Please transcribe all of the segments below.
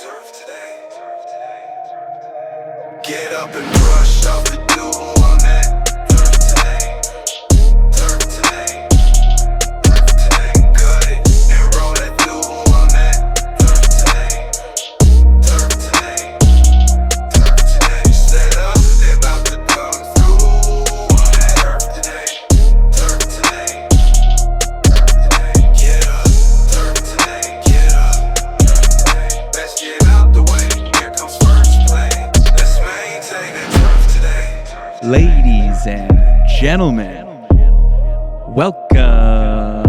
Turf today. Get up and brush off the dew on that. Turf today. Turf today. Turf today. Cut it and roll that dew on that. Turf today. Turf today. Turf today. Set up, they about to come through on that. Turf today. Turf today. Turf today. Get up. Turf today. Get up. Turf today. Let's get out the way. Here comes first play. Let's maintain that turf today. Ladies and gentlemen, welcome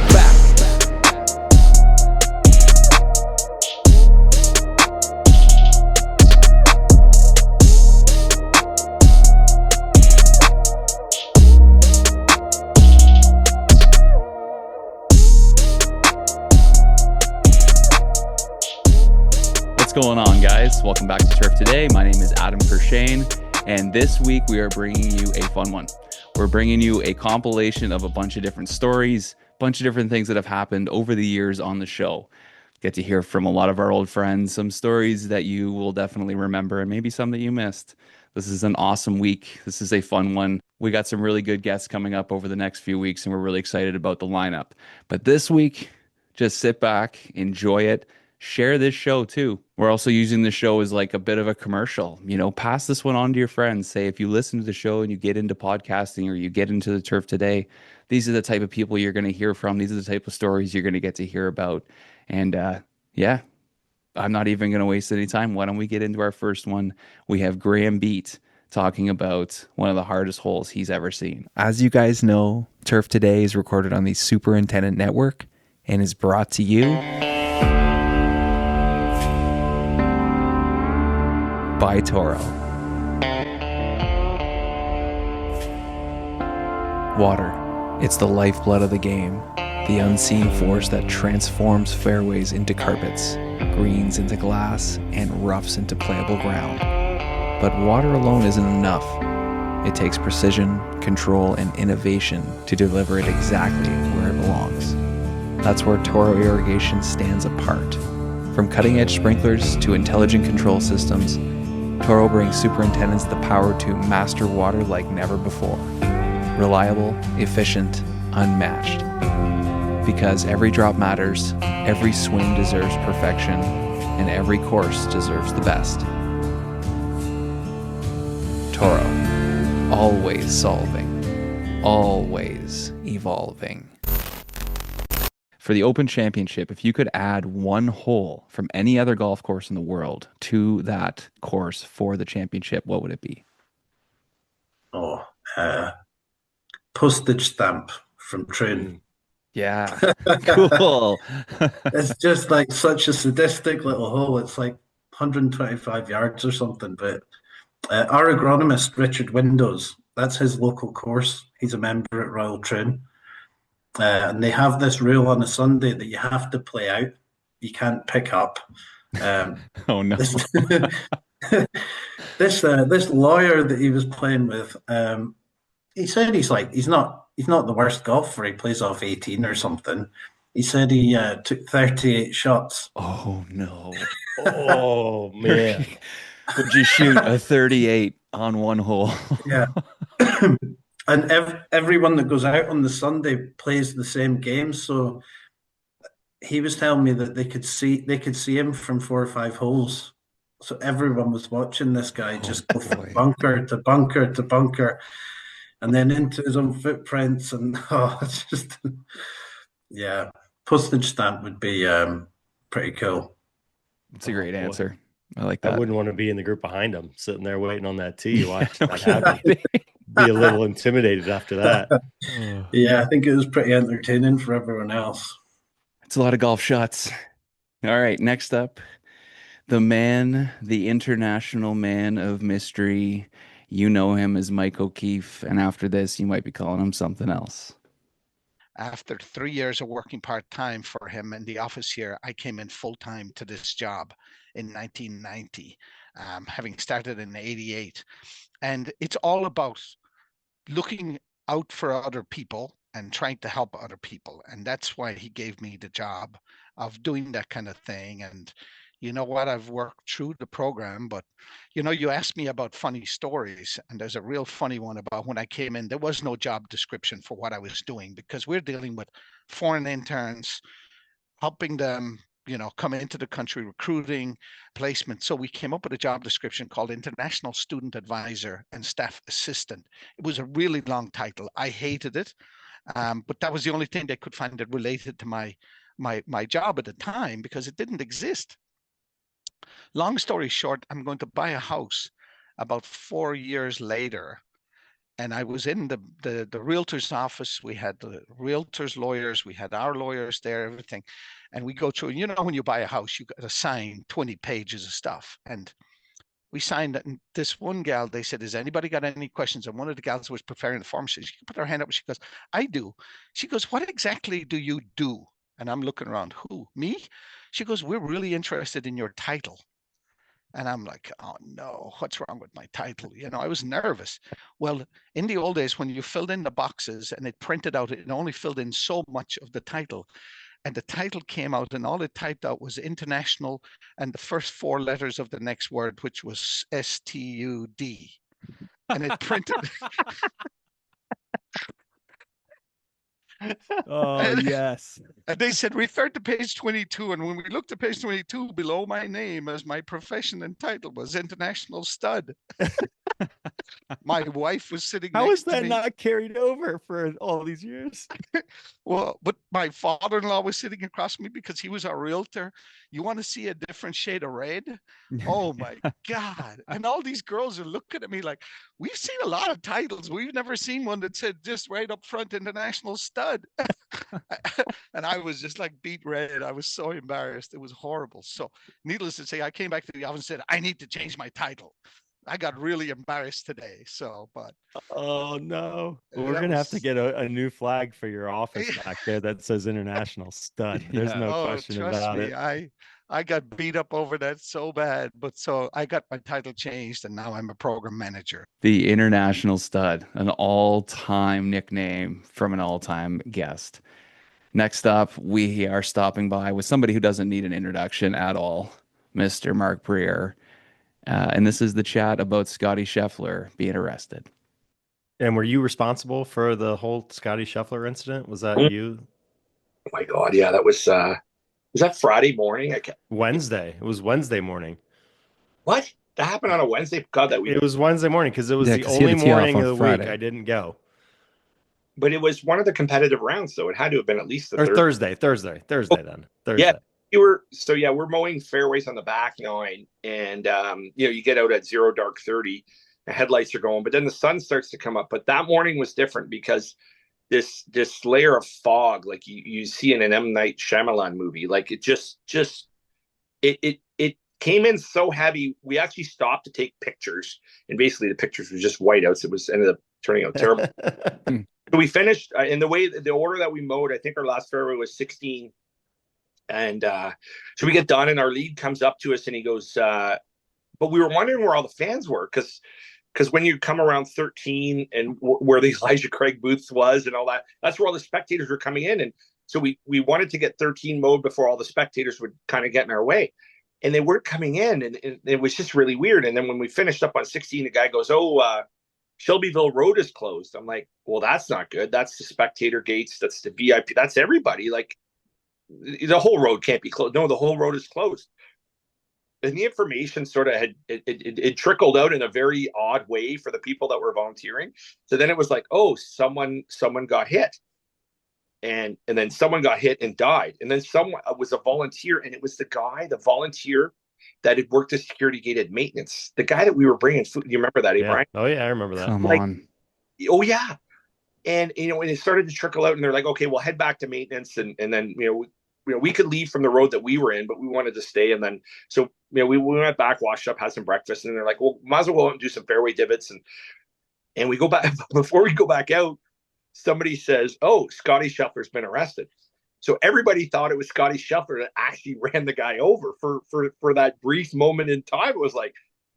back. What's going on, guys? Welcome back to Turf Today. My name is Adam Kershane, and this week we are bringing you a fun one. We're bringing you a compilation of a bunch of different stories, a bunch of different things that have happened over the years on the show. Get to hear from a lot of our old friends, some stories that you will definitely remember, and maybe some that you missed. This is an awesome week. This is a fun one. We got some really good guests coming up over the next few weeks, and we're really excited about the lineup. But this week, just sit back, enjoy it. Share this show too. We're also using the show as like a bit of a commercial. Pass this one on to your friends. Say, if you listen to the show and you get into podcasting or you get into the Turf Today, these are the type of people you're going to hear from. These are the type of stories you're going to get to hear about. And yeah, I'm not even going to waste any time. Why don't we get into our first one? We have Graham Beat talking about one of the hardest holes he's ever seen. As you guys know, Turf Today is recorded on the Superintendent Network and is brought to you by Toro. Water. It's the lifeblood of the game, the unseen force that transforms fairways into carpets, greens into glass, and roughs into playable ground. But water alone isn't enough. It takes precision, control, and innovation to deliver it exactly where it belongs. That's where Toro Irrigation stands apart. From cutting-edge sprinklers to intelligent control systems, Toro brings superintendents the power to master water like never before. Reliable, efficient, unmatched. Because every drop matters, every swing deserves perfection, and every course deserves the best. Toro. Always solving. Always evolving. For the Open Championship, if you could add one hole from any other golf course in the world to that course for the championship, what would it be? Postage stamp from Troon. Yeah, cool. It's just like such a sadistic little hole. It's like 125 yards or something. But our agronomist, Richard Windows, that's his local course. He's a member at Royal Troon. And they have this rule on a Sunday that you have to play out. You can't pick up. Oh no. This lawyer that he was playing with, he said he's not the worst golfer. He plays off 18 or something. He said he took 38 shots. Oh no. Oh man. Would you shoot a 38 on one hole? Yeah. And everyone that goes out on the Sunday plays the same game. So he was telling me that they could see him from 4 or 5 holes. So everyone was watching this guy just go from bunker to bunker to bunker, and then into his own footprints. And it's just, yeah, postage stamp would be pretty cool. It's a great answer. I like that. I wouldn't want to be in the group behind him, sitting there waiting on that tee. Watch that happen. Be a little intimidated after that. Yeah, I think it was pretty entertaining for everyone else. It's a lot of golf shots. All right, next up, the man, the international man of mystery. You know him as Mike O'Keefe, and after this, you might be calling him something else. After 3 years of working part-time for him in the office here, I came in full-time to this job in 1990, having started in 88. And it's all about looking out for other people and trying to help other people. And that's why he gave me the job. of doing that kind of thing. And you know what? I've worked through the program, but you asked me about funny stories, and there's a real funny one about when I came in. There was no job description for what I was doing because we're dealing with foreign interns, helping them, come into the country, recruiting, placement. So we came up with a job description called International Student Advisor and Staff Assistant. It was a really long title. I hated it, but that was the only thing they could find that related to my job at the time because it didn't exist. Long story short, I'm going to buy a house about 4 years later. And I was in the realtor's office. We had the realtor's lawyers, we had our lawyers there, everything. And we go through, when you buy a house, you got to sign 20 pages of stuff. And we signed it. And this one gal, they said, has anybody got any questions? And one of the gals was preparing the form. She put her hand up and she goes, I do. She goes, what exactly do you do? And I'm looking around, who, me? She goes, we're really interested in your title. And I'm like, oh no, what's wrong with my title? I was nervous. Well, in the old days, when you filled in the boxes and it printed out, it only filled in so much of the title. And the title came out and all it typed out was international and the first 4 letters of the next word, which was STUD. And it printed. Oh, And- yes. And they said, refer to page 22. And when we looked at page 22, below my name as my profession and title was International Stud. My wife was sitting How next is to that me. not carried over for all these years? Well, but my father-in-law was sitting across from me because he was our realtor. You want to see a different shade of red? Oh my God. And all these girls are looking at me like, we've seen a lot of titles. We've never seen one that said just right up front, International Stud. And I was just like beat red. I was so embarrassed. It was horrible. So needless to say, I came back to the office and said, I need to change my title. I got really embarrassed today. So, but Oh no. Well, we're that gonna have to was- get a new flag for your office back there that says International Stud. There's Yeah. no question trust about me, it. I got beat up over that so bad, but so I got my title changed and now I'm a program manager. The International Stud, an all-time nickname from an all-time guest. Next up, we are stopping by with somebody who doesn't need an introduction at all, Mr. Mark Breer. And this is the chat about Scotty Scheffler being arrested. And were you responsible for the whole Scotty Scheffler incident? Was that you? Oh my God, yeah, that was that Friday morning? Wednesday. It was Wednesday morning. What? That happened on a Wednesday? God, that week. It was Wednesday morning because it was Yeah, the 'cause he had only to tee off morning on of the week Friday. I didn't go. But it was one of the competitive rounds, though. It had to have been at least the Or third. Thursday then. Thursday. We're mowing fairways on the back 9, and you get out at 0 dark 30, the headlights are going, but then the sun starts to come up. But that morning was different because this layer of fog, like you see in an M. Night Shyamalan movie, like it just it came in so heavy. We actually stopped to take pictures, and basically the pictures were just whiteouts. It ended up turning out terrible. So we finished in the order that we mowed. I think our last fairway was 16. And so we get done, and our lead comes up to us, and he goes, but we were wondering where all the fans were, because when you come around 13 and where the Elijah Craig booth was and all that, that's where all the spectators were coming in. And so we wanted to get 13 mowed before all the spectators would kind of get in our way. And they weren't coming in, and it was just really weird. And then when we finished up on 16, the guy goes, Shelbyville Road is closed. I'm like, well, that's not good. That's the spectator gates. That's the VIP. That's everybody. Like, the whole road can't be closed. No, the whole road is closed. And the information sort of it trickled out in a very odd way for the people that were volunteering. So then it was like, oh, someone got hit. And then someone got hit and died. And then someone was a volunteer, and it was the volunteer that had worked at security gated maintenance. The guy that we were bringing food. You remember that, Brian? Oh yeah, I remember that. Come Like- on. Oh yeah. And and it started to trickle out, and they're like, okay, we'll head back to maintenance, and then we could leave from the road that we were in, but we wanted to stay. And then so we went back, washed up, had some breakfast, and they're like, well, might as well go out and do some fairway divots, and we go back. Before we go back out, somebody says, oh, Scotty Scheffler's been arrested. So everybody thought it was Scotty Scheffler that actually ran the guy over for that brief moment in time. It was like,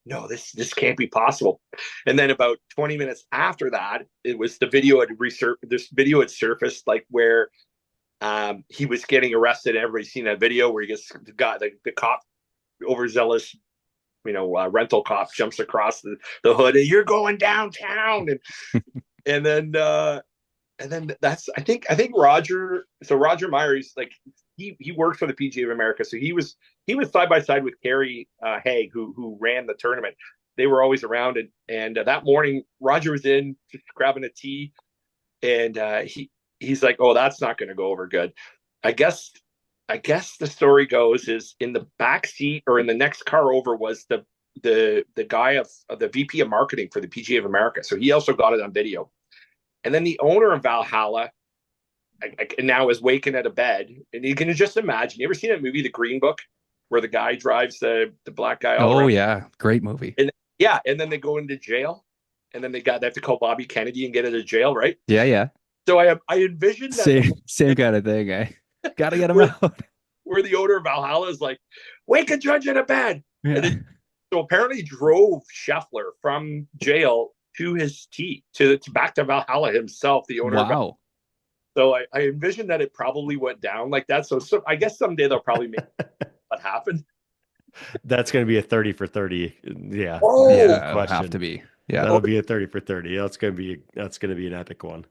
no, this can't be possible. And then about 20 minutes after that, it was the video had surfaced, like where he was getting arrested. Everybody's seen that video where he gets the cop, overzealous, rental cop, jumps across the hood and you're going downtown, and then that's I think Roger. So Roger Myers, like he worked for the PGA of America, so he was side by side with Kerry Haig, who ran the tournament. They were always around, and that morning Roger was in just grabbing a tee, and he's like, "Oh, that's not going to go over good." I guess the story goes is in the back seat or in the next car over was the guy of the VP of marketing for the PGA of America. So he also got it on video. And then the owner of Valhalla now is waking out of bed. And you can just imagine, you ever seen that movie, The Green Book, where the guy drives the black guy all around? Yeah. Great movie. And then they go into jail. And then they have to call Bobby Kennedy and get out of jail, right? Yeah. So I envisioned that same kind of thing. Gotta get him out. Where the owner of Valhalla is like, wake a judge out of bed. Yeah. And then, so apparently drove Scheffler from jail to his tee to back to Valhalla himself, the owner. Wow. So I envisioned that it probably went down like that. So I guess someday they'll probably make what happened. That's going to be a 30 for 30. Yeah. Oh, yeah, it'll have to be. Yeah. That'll be a 30 for 30. That's going to be an epic one.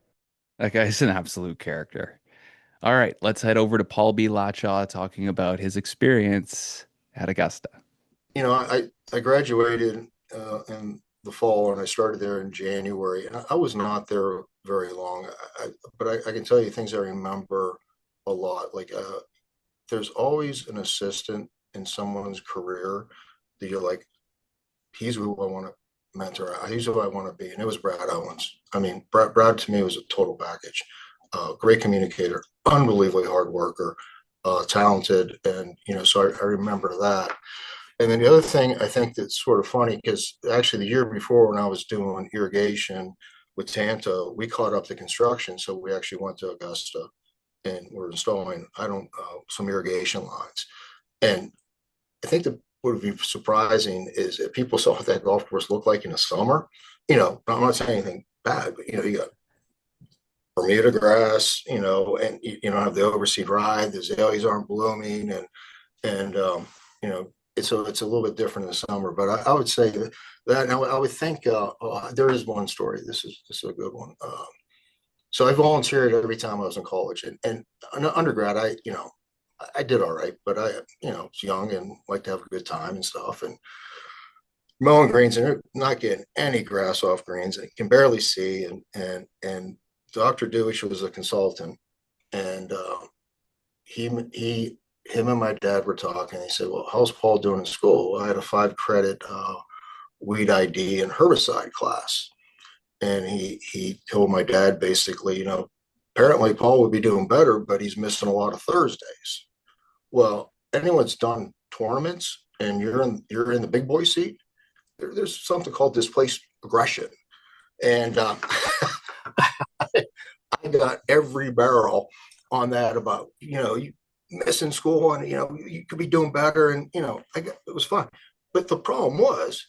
That guy's an absolute character. All right, let's head over to Paul B. Latshaw talking about his experience at Augusta. I graduated in the fall and I started there in January. And I was not there very long, but I can tell you things I remember a lot. Like there's always an assistant in someone's career that you're like, he's who I want to mentor. He's who I want to be. And it was Brad Owens. I mean, Brad to me was a total package. Great communicator, unbelievably hard worker, talented. And, so I remember that. And then the other thing I think that's sort of funny, because actually the year before when I was doing irrigation with Tanto, we caught up the construction. So we actually went to Augusta and we're installing, some irrigation lines. And I think that what would be surprising is if people saw what that golf course looked like in the summer. I'm not saying anything bad, but, you got Bermuda grass, and you don't have the overseed ride, the azaleas aren't blooming, and it's a little bit different in the summer. But I would say that now I would think there is one story. This is a good one. So I volunteered every time I was in college, and undergrad, I did all right, but I was young and liked to have a good time and stuff, and mowing greens and not getting any grass off greens. I can barely see, and Dr. Dewich was a consultant, and him and my dad were talking. He said, "Well, how's Paul doing in school?" Well, I had a 5-credit weed ID and herbicide class, and he told my dad basically, apparently Paul would be doing better, but he's missing a lot of Thursdays. Well, anyone's done tournaments and you're in the big boy seat, there's something called displaced aggression, and I got every barrel on that about, you missing school and, you could be doing better. And, it was fun. But the problem was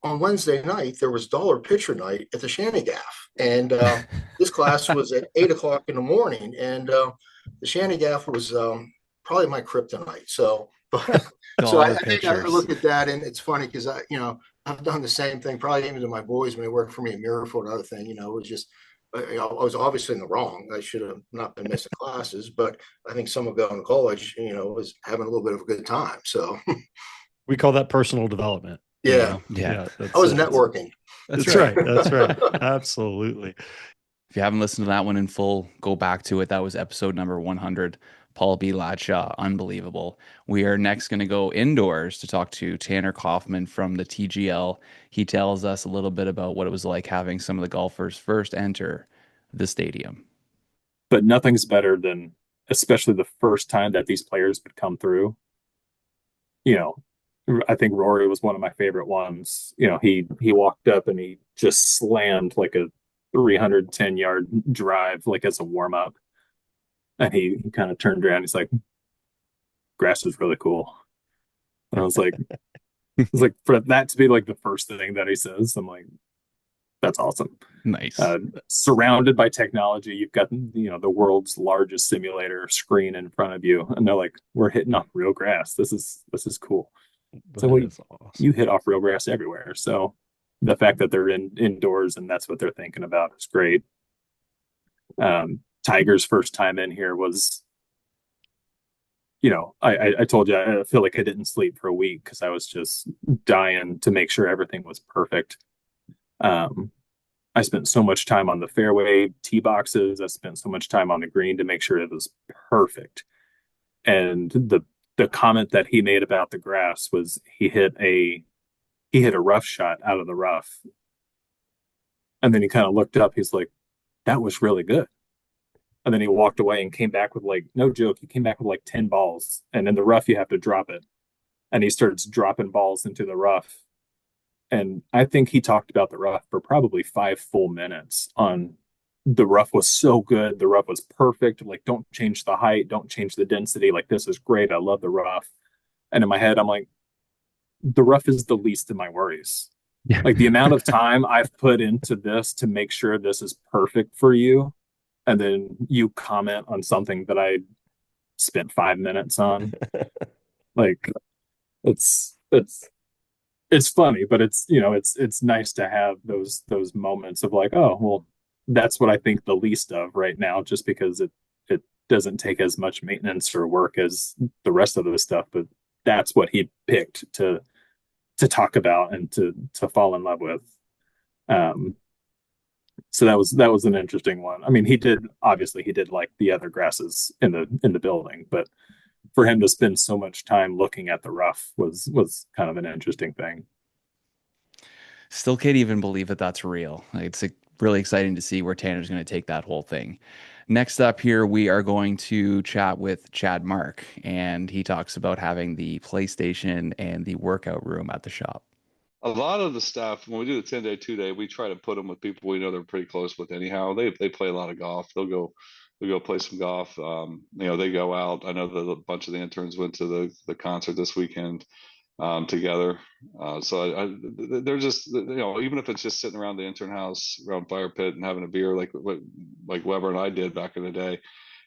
on Wednesday night, there was dollar pitcher night at the Shannegaff. And this class was at 8:00 in the morning. And the Shannegaff was probably my kryptonite. So, I think I look at that, and it's funny because I've done the same thing, probably even to my boys when they worked for me at Miracle and other thing. It was just, I was obviously in the wrong. I should have not been missing classes, but I think someone going to college, was having a little bit of a good time. So we call that personal development. Yeah. I was networking. That's right. That's right. Absolutely. If you haven't listened to that one in full, go back to it. That was episode number 100. Paul B. Latshaw, unbelievable. We are next going to go indoors to talk to Tanner Kaufman from the TGL. He tells us a little bit about what it was like having some of the golfers first enter the stadium. But nothing's better than, especially the first time that these players would come through. I think Rory was one of my favorite ones. He walked up and he just slammed like a 310-yard drive, like as a warm-up. And he kind of turned around. He's like, "Grass is really cool." And I was like, for that to be like the first thing that he says, I'm like, that's awesome. Nice. Surrounded by technology, you've got, you know, the world's largest simulator screen in front of you, and they're like, we're hitting off real grass. This is cool. So That is awesome. you hit off real grass everywhere. So the fact that they're indoors and that's what they're thinking about is great. Tiger's first time in here was, you know, I told you, I feel like I didn't sleep for a week because I was just dying to make sure everything was perfect. I spent so much time on the fairway tee boxes. I spent so much time on the green to make sure it was perfect. And the comment that he made about the grass was he hit a rough shot out of the rough. And then he kind of looked up. He's like, that was really good. And then he walked away and came back with, like, no joke, he came back with like 10 balls. And in the rough, you have to drop it. And he starts dropping balls into the rough. And I think he talked about the rough for probably 5 full minutes on the rough was so good. The rough was perfect. Like, don't change the height. Don't change the density. Like, this is great. I love the rough. And in my head, I'm like, the rough is the least of my worries. Like, the amount of time I've put into this to make sure this is perfect for you. And then you comment on something that I spent 5 minutes on. Like, it's funny, but it's, you know, it's nice to have those moments of like, oh, well, that's what I think the least of right now, just because it doesn't take as much maintenance or work as the rest of the stuff. But that's what he picked to talk about and to fall in love with. So that was an interesting one. I mean, he did like the other grasses in the building, but for him to spend so much time looking at the rough was kind of an interesting thing. Still can't even believe that that's real. Like, it's really exciting to see where Tanner's going to take that whole thing. Next up here, we are going to chat with Chad Mark, and he talks about having the PlayStation and the workout room at the shop. A lot of the stuff, when we do the 10-day, 2-day, we try to put them with people we know they're pretty close with anyhow. They play a lot of golf. They'll go play some golf. You know, they go out. I know that a bunch of the interns went to the concert this weekend together. So they're just, you know, even if it's just sitting around the intern house, around fire pit and having a beer like Weber and I did back in the day,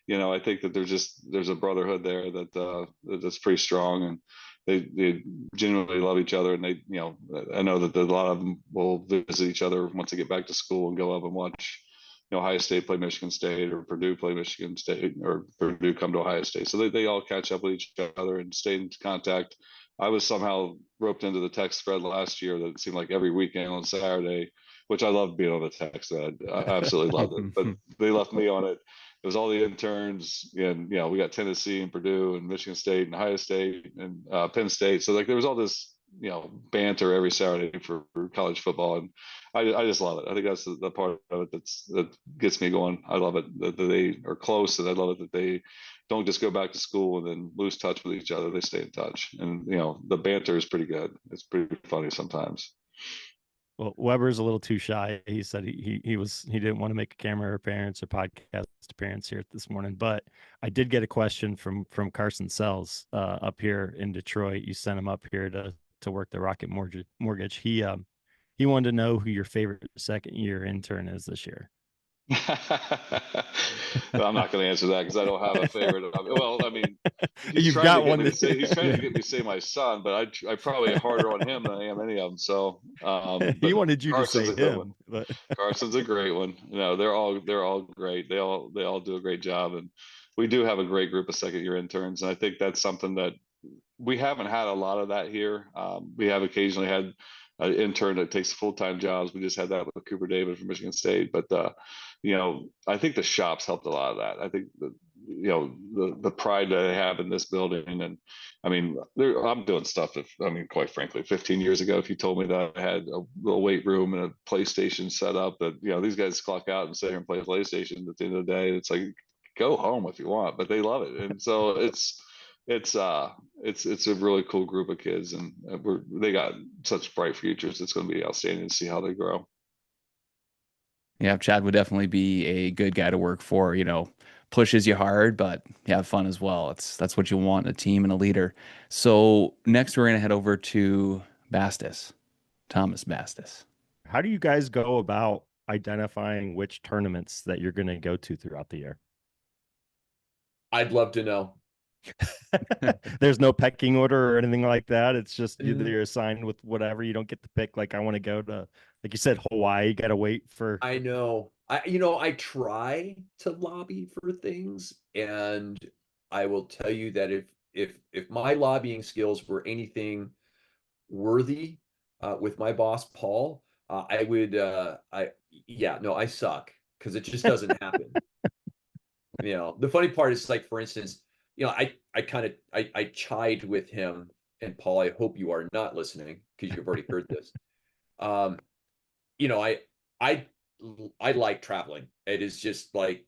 you know, I think that there's a brotherhood there that's pretty strong, and they genuinely love each other. And they, you know, I know that a lot of them will visit each other once they get back to school and go up and watch, you know, Ohio State play Michigan State, or Purdue play Michigan State, or Purdue come to Ohio State. So they all catch up with each other and stay in contact. I was somehow roped into the text thread last year that it seemed like every weekend on Saturday, which I loved being on the text thread. I absolutely loved it. But they left me on it. It was all the interns, and, you know, we got Tennessee and Purdue and Michigan State and Ohio State and Penn State. So, like, there was all this, you know, banter every Saturday for college football, and I just love it. I think that's the part of it that gets me going. I love it that they are close, and I love it that they don't just go back to school and then lose touch with each other. They stay in touch, and, you know, the banter is pretty good. It's pretty funny sometimes. Well, Weber's a little too shy. He said he didn't want to make a camera appearance or podcast appearance here this morning. But I did get a question from Carson Sells up here in Detroit. You sent him up here to work the Rocket Mortgage. He wanted to know who your favorite second year intern is this year. I'm not going to answer that because I don't have a favorite. Well, I mean, you've got one. He's trying to get me to say my son, but I probably harder on him than I am any of them. So he wanted you Carson's to say him. But Carson's a great one. No, they're all great. They all do a great job, and we do have a great group of second year interns. And I think that's something that we haven't had a lot of that here. We have occasionally had an intern that takes full-time jobs. We just had that with Cooper David from Michigan State, but you know, I think the shops helped a lot of that. I think you know, the pride that they have in this building, and I mean, I'm doing stuff. Quite frankly, 15 years ago, if you told me that I had a little weight room and a PlayStation set up, that, you know, these guys clock out and sit here and play PlayStation, at the end of the day, it's like, go home if you want, but they love it, and so it's a really cool group of kids, and they got such bright futures. It's going to be outstanding to see how they grow. Yeah, Chad would definitely be a good guy to work for. You know, pushes you hard, but you have fun as well. That's what you want in a team and a leader. So next we're going to head over to Bastis, Thomas Bastis. how do you guys go about identifying which tournaments that you're going to go to throughout the year? I'd love to know. There's no pecking order or anything like that. It's just you're assigned with whatever. You don't get to pick, like, I want to go to, like you said, Hawaii. You got to wait for. I know. I try to lobby for things, and I will tell you that if my lobbying skills were anything worthy, with my boss Paul, I would. I suck because it just doesn't happen. The funny part is, like, for instance, I chide with him, and Paul, I hope you are not listening because you've already heard this. I like traveling. It is just like,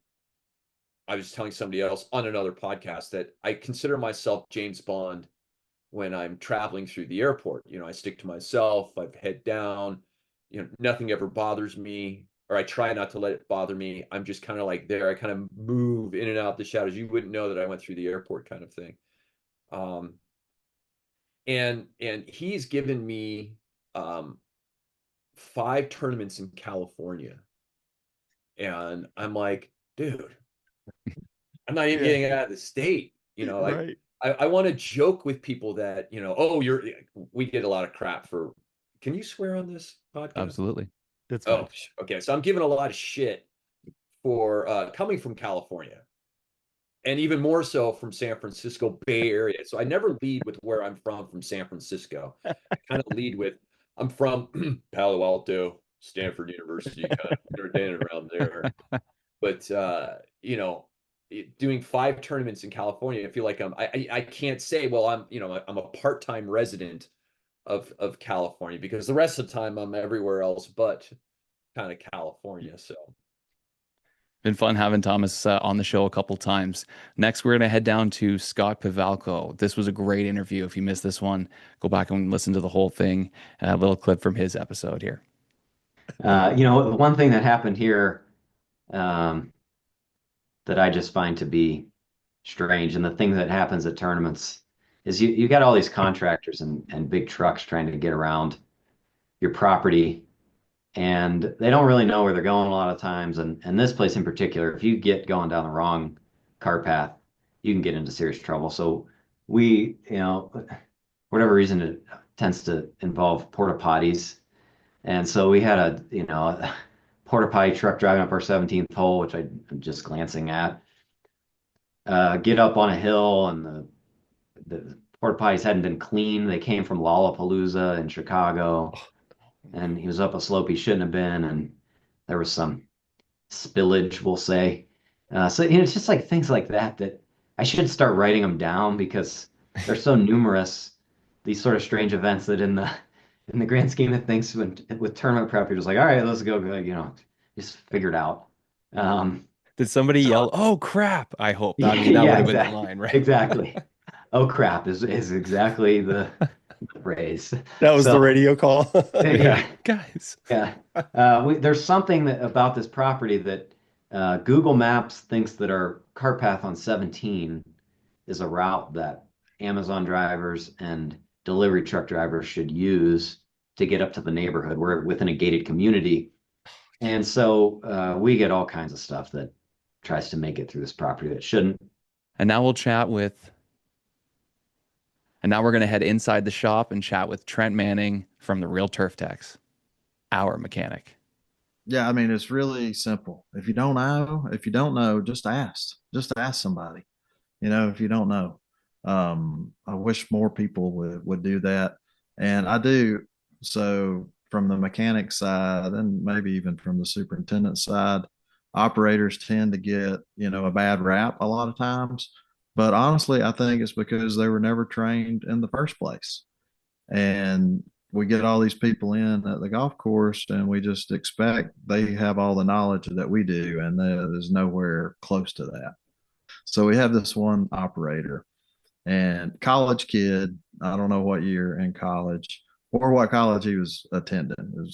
I was telling somebody else on another podcast that I consider myself James Bond when I'm traveling through the airport. I stick to myself. I head down. Nothing ever bothers me, or I try not to let it bother me. I'm just kind of like there. I kind of move in and out the shadows. You wouldn't know that I went through the airport, kind of thing. And he's given me 5 tournaments in California, and I'm like, dude, I'm not even getting out of the state. Right. I want to joke with people that, we get a lot of crap for. Can you swear on this podcast? Absolutely. That's okay. So I'm giving a lot of shit for coming from California, and even more so from San Francisco Bay Area. So I never lead with where I'm from San Francisco. I kind of lead with, I'm from Palo Alto, Stanford University, kind of around there. But doing 5 tournaments in California, I feel like I can't say, well, I'm a part-time resident of California, because the rest of the time I'm everywhere else but kind of California. So been fun having Thomas on the show a couple times. Next, we're going to head down to Scott Pavalko. This was a great interview. If you missed this one, go back and listen to the whole thing. A little clip from his episode here. One thing that happened here that I just find to be strange, and the thing that happens at tournaments, is you got all these contractors and big trucks trying to get around your property, and they don't really know where they're going a lot of times. And this place in particular, if you get going down the wrong cart path, you can get into serious trouble. So we, whatever reason, it tends to involve porta potties. And so we had a porta potty truck driving up our 17th hole, which I'm just glancing at, get up on a hill, and the porta potties hadn't been cleaned. They came from Lollapalooza in Chicago, and he was up a slope he shouldn't have been, and there was some spillage, we'll say. So it's just like things like that I should start writing them down, because they're so numerous, these sort of strange events, that in the grand scheme of things, with tournament prep, you're just like, all right, let's go, just figure it out. Did somebody yell, "Oh crap"? I hope that would have been the line, right? Exactly. Oh crap is exactly the phrase. That was the radio call. Yeah, guys. Yeah. There's something about this property that Google Maps thinks that our cart path on 17 is a route that Amazon drivers and delivery truck drivers should use to get up to the neighborhood. We're within a gated community. And so we get all kinds of stuff that tries to make it through this property that shouldn't. And now we're going to head inside the shop and chat with Trent Manning from the Real Turf Techs, our mechanic. Yeah, I mean, it's really simple. If you don't know, just ask. Just ask somebody, if you don't know. I wish more people would do that. And I do. So from the mechanic side, and maybe even from the superintendent side, operators tend to get, a bad rap a lot of times. But honestly, I think it's because they were never trained in the first place. And we get all these people in at the golf course, and we just expect they have all the knowledge that we do, and there's nowhere close to that. So we have this one operator, and college kid, I don't know what year in college or what college he was attending.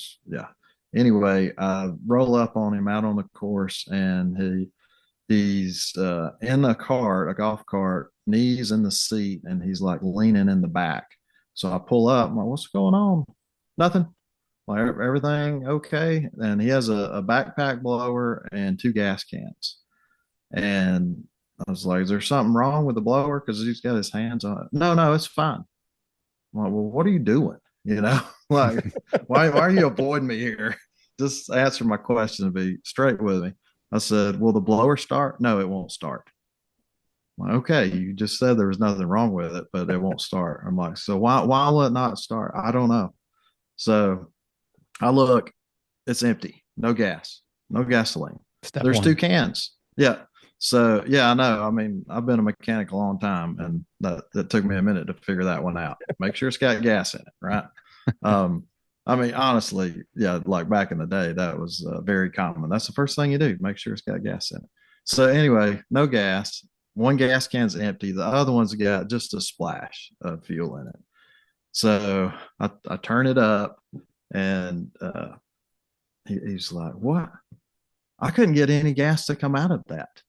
Anyway, I roll up on him out on the course, and he's in a golf cart, knees in the seat, and he's like leaning in the back. So I pull up. I'm like, what's going on? Nothing. Like everything okay? And he has a backpack blower and 2 gas cans. And I was like, is there something wrong with the blower? Because he's got his hands on it. No, it's fine. I'm like, well, what are you doing? You know, like, why are you avoiding me here? Just answer my question and be straight with me. I said, will the blower start? No, it won't start. I'm like, okay, you just said there was nothing wrong with it, but it won't start. I'm like, so why will it not start? I don't know. So I look, it's empty, no gas, no gasoline. There's 1. 2 cans. Yeah. So yeah, I know. I mean, I've been a mechanic a long time, and that took me a minute to figure that one out. Make sure it's got gas in it, right? I mean, honestly, yeah, like back in the day, that was very common. That's the first thing you do, make sure it's got gas in it. So anyway, no gas. 1 gas can's empty. The other one's got just a splash of fuel in it. So I turn it up, and he's like, what? I couldn't get any gas to come out of that.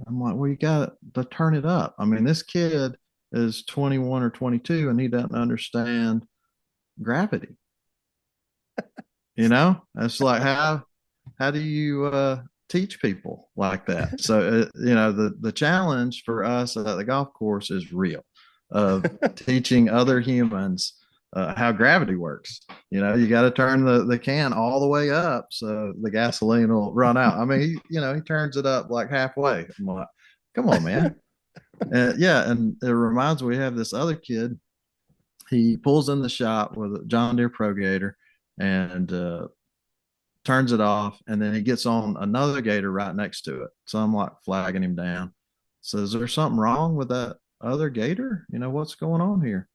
I'm like, well, you got to turn it up. I mean, this kid is 21 or 22 and he doesn't understand gravity. You know, it's like, how do you teach people like that? So, you know, the challenge for us at the golf course is real, of teaching other humans how gravity works. You know, you got to turn the can all the way up so the gasoline will run out. I mean, he turns it up like halfway. I'm like, come on, man. Yeah, and it reminds me, we have this other kid. He pulls in the shop with a John Deere Pro Gator and turns it off, and then he gets on another Gator right next to it. So I'm like flagging him down. So is there something wrong with that other Gator? You know, what's going on here?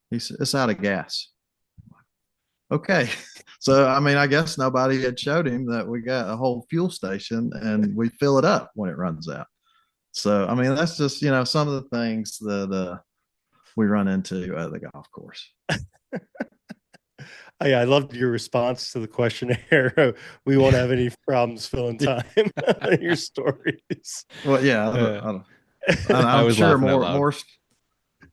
He said, it's out of gas. Okay. So, I mean, I guess nobody had showed him that we got a whole fuel station and we fill it up when it runs out. So, I mean, that's just, some of the things that we run into at the golf course. I loved your response to the questionnaire. We won't have any problems filling time in your stories. Well, yeah, I'm sure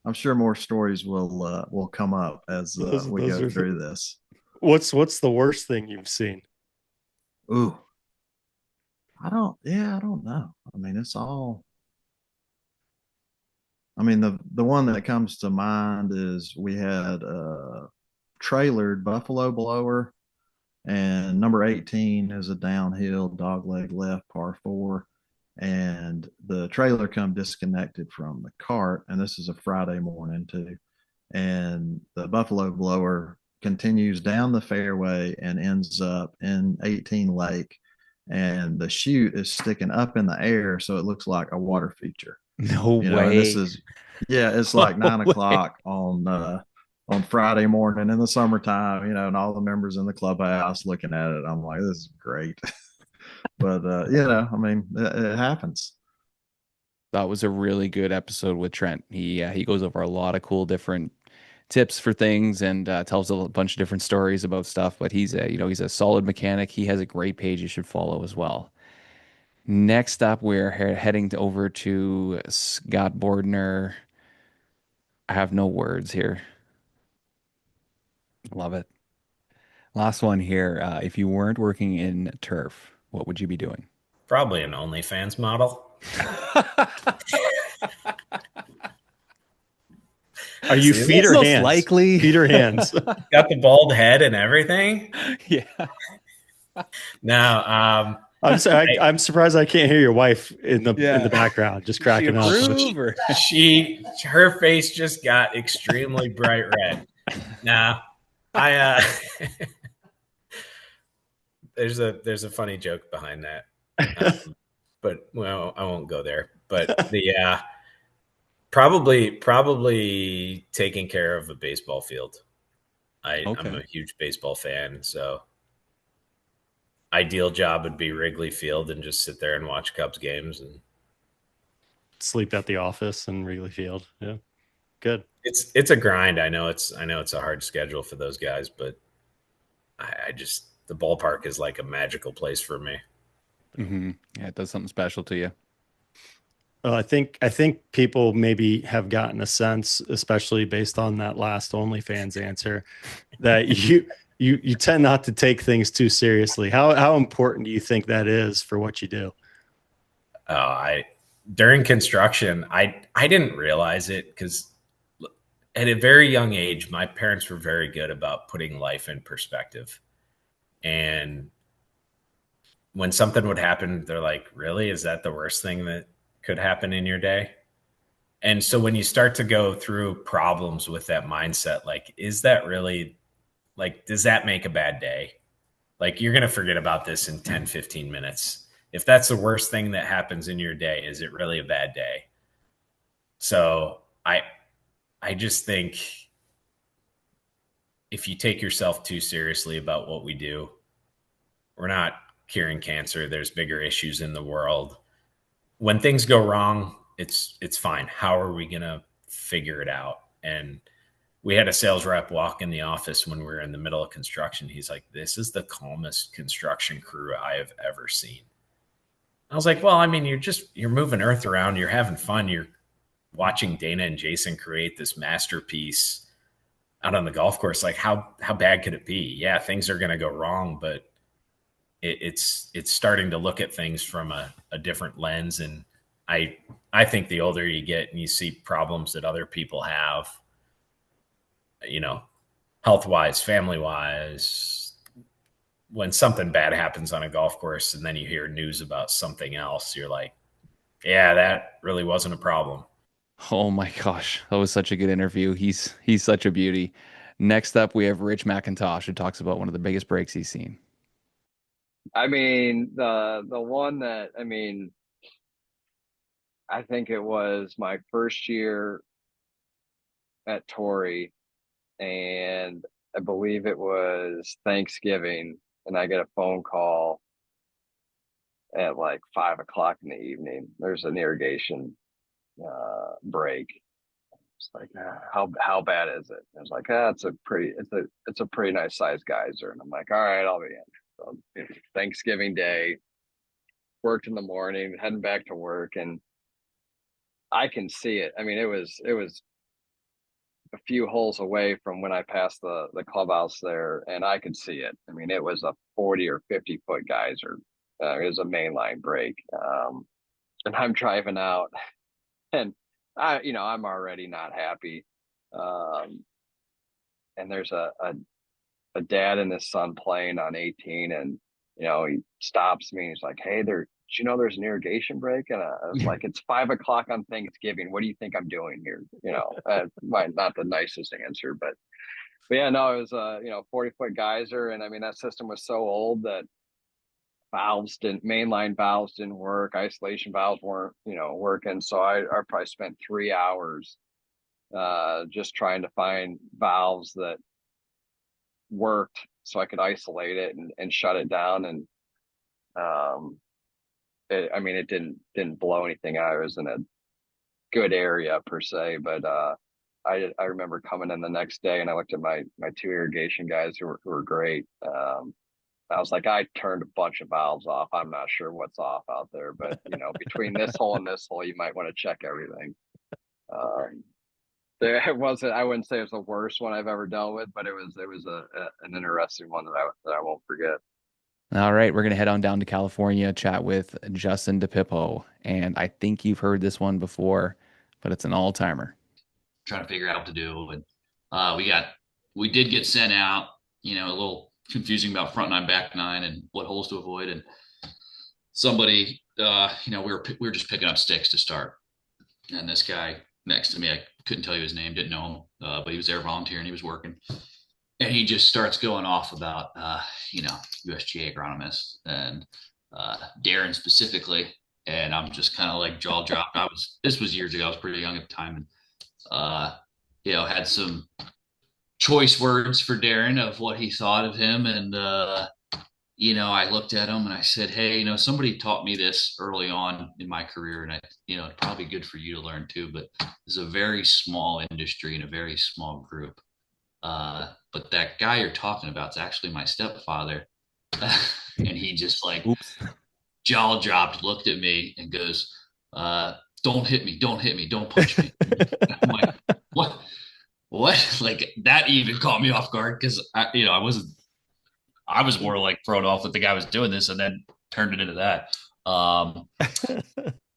I'm sure more stories will come up as we go through this. What's the worst thing you've seen? Ooh, I don't know. I mean, it's all. I mean, the one that comes to mind is we had a trailered buffalo blower, and number 18 is a downhill dogleg left par 4, and the trailer come disconnected from the cart, and this is a Friday morning too, and the buffalo blower continues down the fairway and ends up in 18 Lake, and the chute is sticking up in the air, so it looks like a water feature. No way. It's like 9 o'clock on Friday morning in the summertime, and all the members in the clubhouse looking at it. I'm like, this is great. But, I mean, it happens. That was a really good episode with Trent. He goes over a lot of cool different tips for things and tells a bunch of different stories about stuff. But he's a solid mechanic. He has a great page you should follow as well. Next up, we're heading over to Scott Bordner. I have no words here. Love it. Last one here. If you weren't working in turf, what would you be doing? Probably an OnlyFans model. Are you feet or hands? Likely feet or hands. Got the bald head and everything. Yeah. No. I'm sorry. I'm surprised I can't hear your wife in the background, just cracking up. Her face just got extremely bright red. Now, there's a funny joke behind that, but well, I won't go there. But the probably taking care of a baseball field. I'm a huge baseball fan, so ideal job would be Wrigley Field and just sit there and watch Cubs games and sleep at the office in Wrigley Field. Yeah, good. It's a grind. I know it's a hard schedule for those guys, but I just the ballpark is like a magical place for me. Mm-hmm. Yeah, it does something special to you. Well, I think people maybe have gotten a sense, especially based on that last OnlyFans answer, that you tend not to take things too seriously. How important do you think that is for what you do? During construction, I didn't realize it because at a very young age, my parents were very good about putting life in perspective. And when something would happen, they're like, really? Is that the worst thing that could happen in your day? And so when you start to go through problems with that mindset, like, is that really, like, does that make a bad day? Like, you're going to forget about this in 10, 15 minutes. If that's the worst thing that happens in your day, is it really a bad day? So I just think if you take yourself too seriously about what we do, we're not curing cancer. There's bigger issues in the world. When things go wrong, it's fine. How are we going to figure it out? And we had a sales rep walk in the office when we were in the middle of construction. He's like, this is the calmest construction crew I have ever seen. I was like, well, I mean, you're moving earth around. You're having fun. You're watching Dana and Jason create this masterpiece out on the golf course. Like, how bad could it be? Yeah, things are going to go wrong, but it's starting to look at things from a different lens. And I think the older you get and you see problems that other people have, you know, health-wise, family-wise, when something bad happens on a golf course and then you hear news about something else, you're like, yeah, that really wasn't a problem. Oh my gosh, that was such a good interview. He's such a beauty. Next up, we have Rich McIntosh, who talks about one of the biggest breaks he's seen. I mean, the one that, I think it was my first year at Torrey, and I believe it was Thanksgiving, and I get a phone call at like 5 o'clock in the evening. There's an irrigation break. It's like, how bad is it? I was like, it's a pretty nice sized geyser. And I'm like, all right, I'll be in. So, Thanksgiving Day, worked in the morning, heading back to work, and I can see it. I mean, it was a few holes away from when I passed the clubhouse there, and I could see it. I mean, it was a 40 or 50 foot geyser. It was a mainline break. And I'm driving out, and I'm already not happy. And there's a dad and his son playing on 18, and he stops me and he's like, hey, did you know there's an irrigation break? And I was like, it's 5 o'clock on Thanksgiving. What do you think I'm doing here? Not the nicest answer, but yeah, no, it was a 40 foot geyser. And I mean, that system was so old that mainline valves didn't work. Isolation valves weren't, working. So I probably spent 3 hours just trying to find valves that worked so I could isolate it and shut it down. And it didn't blow anything out. It was in a good area per se, but I remember coming in the next day and I looked at my two irrigation guys who were great. I was like, I turned a bunch of valves off. I'm not sure what's off out there, but between this hole and this hole, you might want to check everything. I wouldn't say it was the worst one I've ever dealt with, but it was an interesting one that I won't forget. All right, we're going to head on down to California, chat with Justin DePippo. And I think you've heard this one before, but it's an all-timer. Trying to figure out what to do. And we did get sent out, a little confusing about front nine, back nine, and what holes to avoid. And somebody, we were just picking up sticks to start. And this guy next to me, I couldn't tell you his name, didn't know him, but he was there volunteering, he was working. And he just starts going off about, USGA agronomists and Darren specifically. And I'm just kind of like jaw dropped. This was years ago. I was pretty young at the time. And, had some choice words for Darren of what he thought of him. And, I looked at him and I said, hey, somebody taught me this early on in my career. And it's probably good for you to learn too, but it's a very small industry and a very small group. But that guy you're talking about is actually my stepfather. And he just jaw dropped, looked at me and goes, don't hit me, don't punch me. I'm like, what? Like, that even caught me off guard because I wasn't I was more like thrown off that the guy was doing this, and then turned it into that.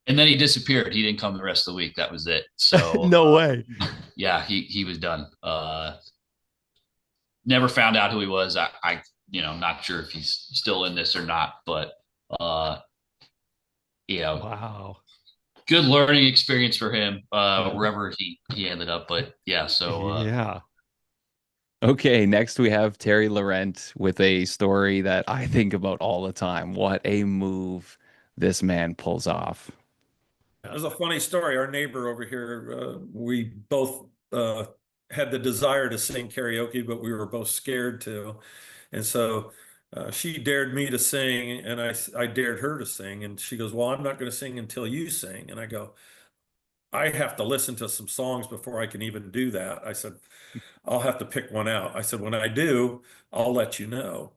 And then he disappeared. He didn't come the rest of the week. That was it. So no way. Yeah, he was done. Never found out who he was. I not sure if he's still in this or not, but wow, good learning experience for him wherever he ended up. But yeah, so yeah. Okay, next we have Terry Laurent with a story that I think about all the time. What a move this man pulls off. There's a funny story. Our neighbor over here, we both had the desire to sing karaoke, but we were both scared to. And so she dared me to sing, and I dared her to sing. And she goes, well, I'm not going to sing until you sing. And I go, I have to listen to some songs before I can even do that. I said, I'll have to pick one out. I said, when I do, I'll let you know.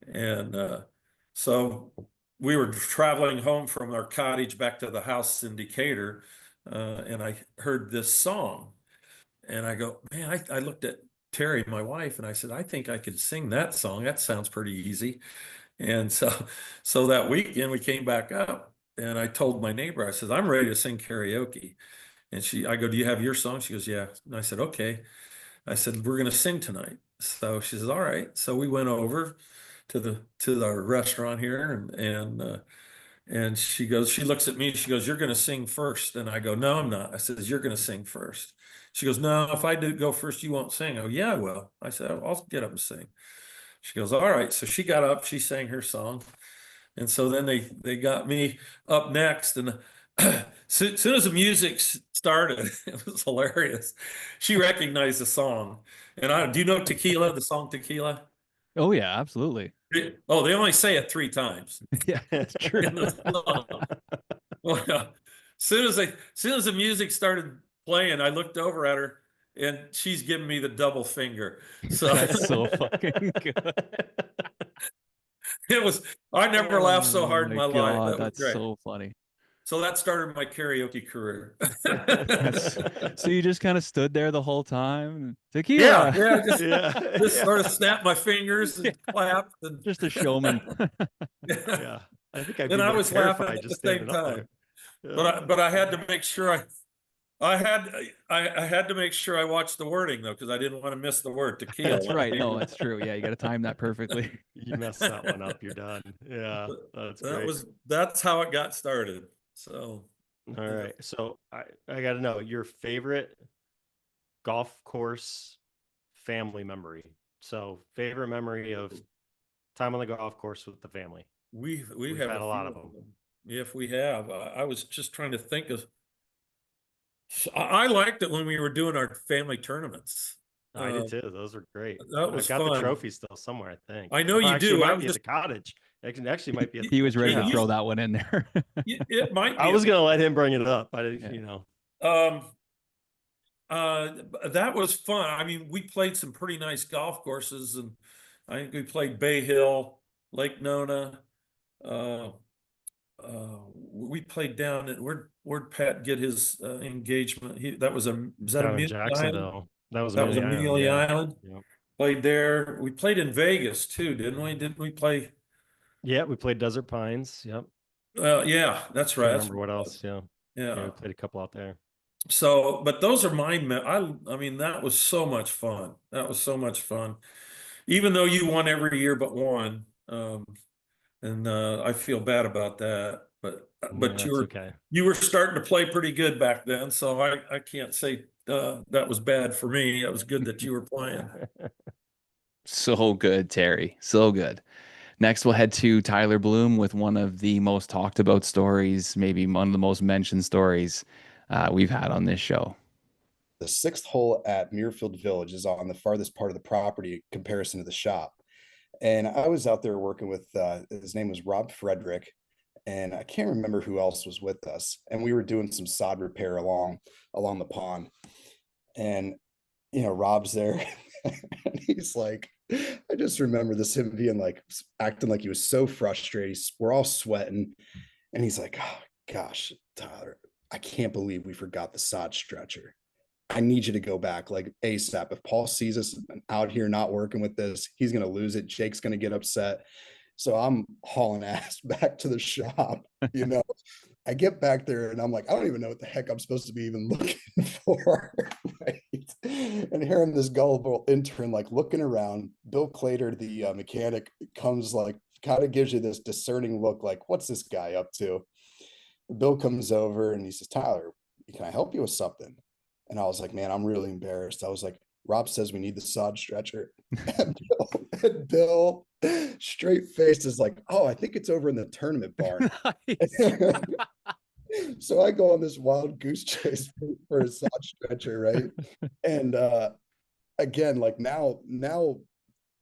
And so we were traveling home from our cottage back to the house in Decatur, and I heard this song. And I go, man, I looked at Terry, my wife, and I said, I think I could sing that song. That sounds pretty easy. And so that weekend we came back up, and I told my neighbor, I said, I'm ready to sing karaoke. And I go, do you have your song? She goes, yeah. And I said, okay. I said, we're going to sing tonight. So she says, all right. So we went over to the restaurant here, and she looks at me, she goes, you're going to sing first. And I go, no, I'm not. I says, you're going to sing first. She goes, no, if I do go first, you won't sing. I go, yeah, I will. I said, I'll get up and sing. She goes, all right. So she got up, she sang her song. And so then they got me up next, and soon as the music started, it was hilarious. She recognized the song. And do you know Tequila, the song Tequila? Oh yeah, absolutely. Oh, they only say it 3 times. Yeah, that's true. Well, soon as the music started playing, I looked over at her, and she's giving me the double finger. So That's so fucking good. I never laughed so hard in my God, life. That that's was great. so funny. So that started my karaoke career. So you just kind of stood there the whole time? Tequila. Yeah, just sort of snapped my fingers and clapped. And just a showman. Yeah, I think and I was laughing at the same time. But I had to make sure I had to make sure I watched the wording, though, because I didn't want to miss the word tequila. That's right. No, that's true. Yeah, you got to time that perfectly. You messed that one up, you're done. Yeah, that's how it got started. So all right. So I got to know your favorite golf course family memory. So favorite memory of time on the golf course with the family. We've had a lot of them. If we have, I was just trying to think of. I liked it when we were doing our family tournaments. I did too. Those were great. That was I got fun. the trophy still somewhere, I think. I know you do. Might be at the cottage. Actually might be. He was ready to throw that one in there. It might be. I was going to let him bring it up. That was fun. I mean, we played some pretty nice golf courses, and I think we played Bay Hill, Lake Nona. We played down at where'd Pat get his engagement? Is that Amelia Jacksonville? Island? That was Amelia Island. Yep. Played there. We played in Vegas too, didn't we? Didn't we play? Yeah, we played Desert Pines. Yep. Yeah, that's right. I remember what else? Yeah, we played a couple out there. So, but those are mine. I mean, that was so much fun. Even though you won every year but one, and I feel bad about that. But you were starting to play pretty good back then, so I can't say that was bad for me. It was good that you were playing. So good, Terry. So good. Next, we'll head to Tyler Bloom with one of the most talked about stories, maybe one of the most mentioned stories we've had on this show. The 6th hole at Muirfield Village is on the farthest part of the property in comparison to the shop. And I was out there working with, his name was Rob Frederick, and I can't remember who else was with us. And we were doing some sod repair along the pond. And, Rob's there, and he's like, I just remember him being like, acting like he was so frustrated. We're all sweating. And he's like, oh, gosh, Tyler, I can't believe we forgot the sod stretcher. I need you to go back like ASAP. If Paul sees us out here not working with this, he's going to lose it. Jake's going to get upset. So I'm hauling ass back to the shop. I get back there and I'm like, I don't even know what the heck I'm supposed to be even looking for. Right. And here I'm this gullible intern, like looking around. Bill Clater, the mechanic, comes like, kind of gives you this discerning look, like, what's this guy up to? Bill comes over and he says, Tyler, can I help you with something? And I was like, man, I'm really embarrassed. I was like, Rob says we need the sod stretcher. And Bill straight faced is like, oh, I think it's over in the tournament barn. So I go on this wild goose chase for a sod stretcher, right? And again, like now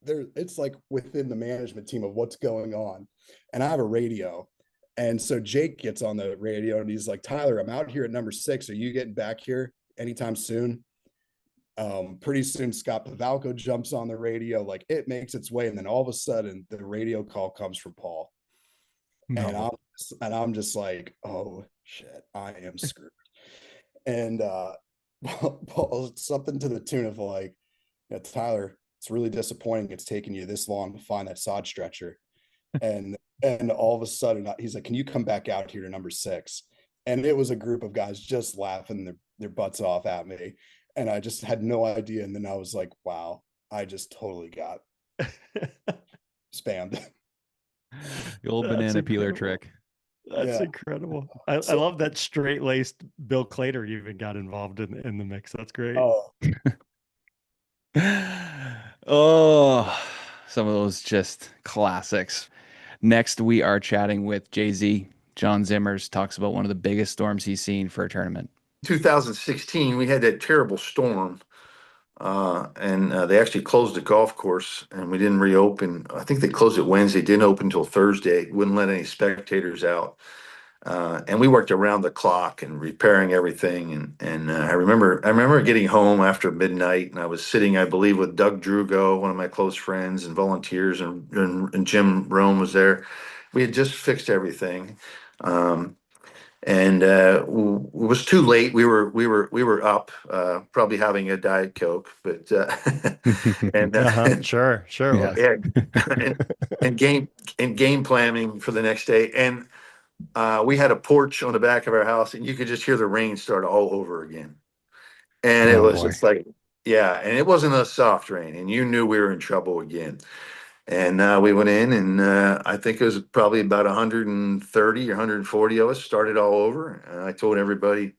there, it's like within the management team of what's going on. And I have a radio. And so Jake gets on the radio and he's like, Tyler, I'm out here at number 6. Are you getting back here anytime soon? Pretty soon Scott Pavalko jumps on the radio, like it makes its way, and then all of a sudden the radio call comes from Paul. No. And I'm just like, oh shit, I am screwed. And Paul, something to the tune of like, Tyler, it's really disappointing it's taken you this long to find that sod stretcher. And all of a sudden he's like, can you come back out here to number 6? And it was a group of guys just laughing their butts off at me. And I just had no idea. And then I was like, wow, I just totally got spammed. The old banana peeler trick. That's incredible. I love that straight-laced Bill Clater even got involved in the mix. That's great. Oh, some of those just classics. Next, we are chatting with Jay-Z. John Zimmers talks about one of the biggest storms he's seen for a tournament. 2016, we had that terrible storm, and they actually closed the golf course, and we didn't reopen. I think they closed it Wednesday, didn't open until Thursday. Wouldn't let any spectators out, and we worked around the clock and repairing everything. And I remember getting home after midnight, and I was sitting, I believe, with Doug Drugo, one of my close friends and volunteers, and Jim Rome was there. We had just fixed everything. And it was too late. We were up, probably having a Diet Coke, but sure. Yeah, and game planning for the next day. And we had a porch on the back of our house, and you could just hear the rain start all over again. And it was just like, yeah, and it wasn't a soft rain, and you knew we were in trouble again. And we went in, and I think it was probably about 130 or 140 of us started all over. And I told everybody,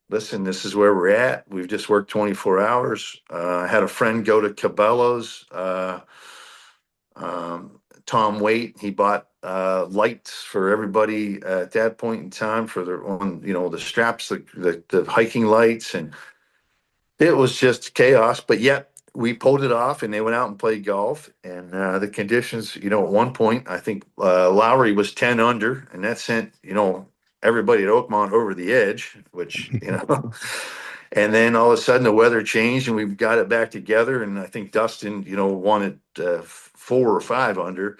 listen, this is where we're at. We've just worked 24 hours. I had a friend go to Cabela's, Tom Waite. He bought lights for everybody at that point in time for the straps, the hiking lights. And it was just chaos, but yet we pulled it off, and they went out and played golf. And the conditions, at one point, I think Lowry was 10 under, and that sent, everybody at Oakmont over the edge, which, and then all of a sudden the weather changed and we got it back together. And I think Dustin, won it 4 or 5 under.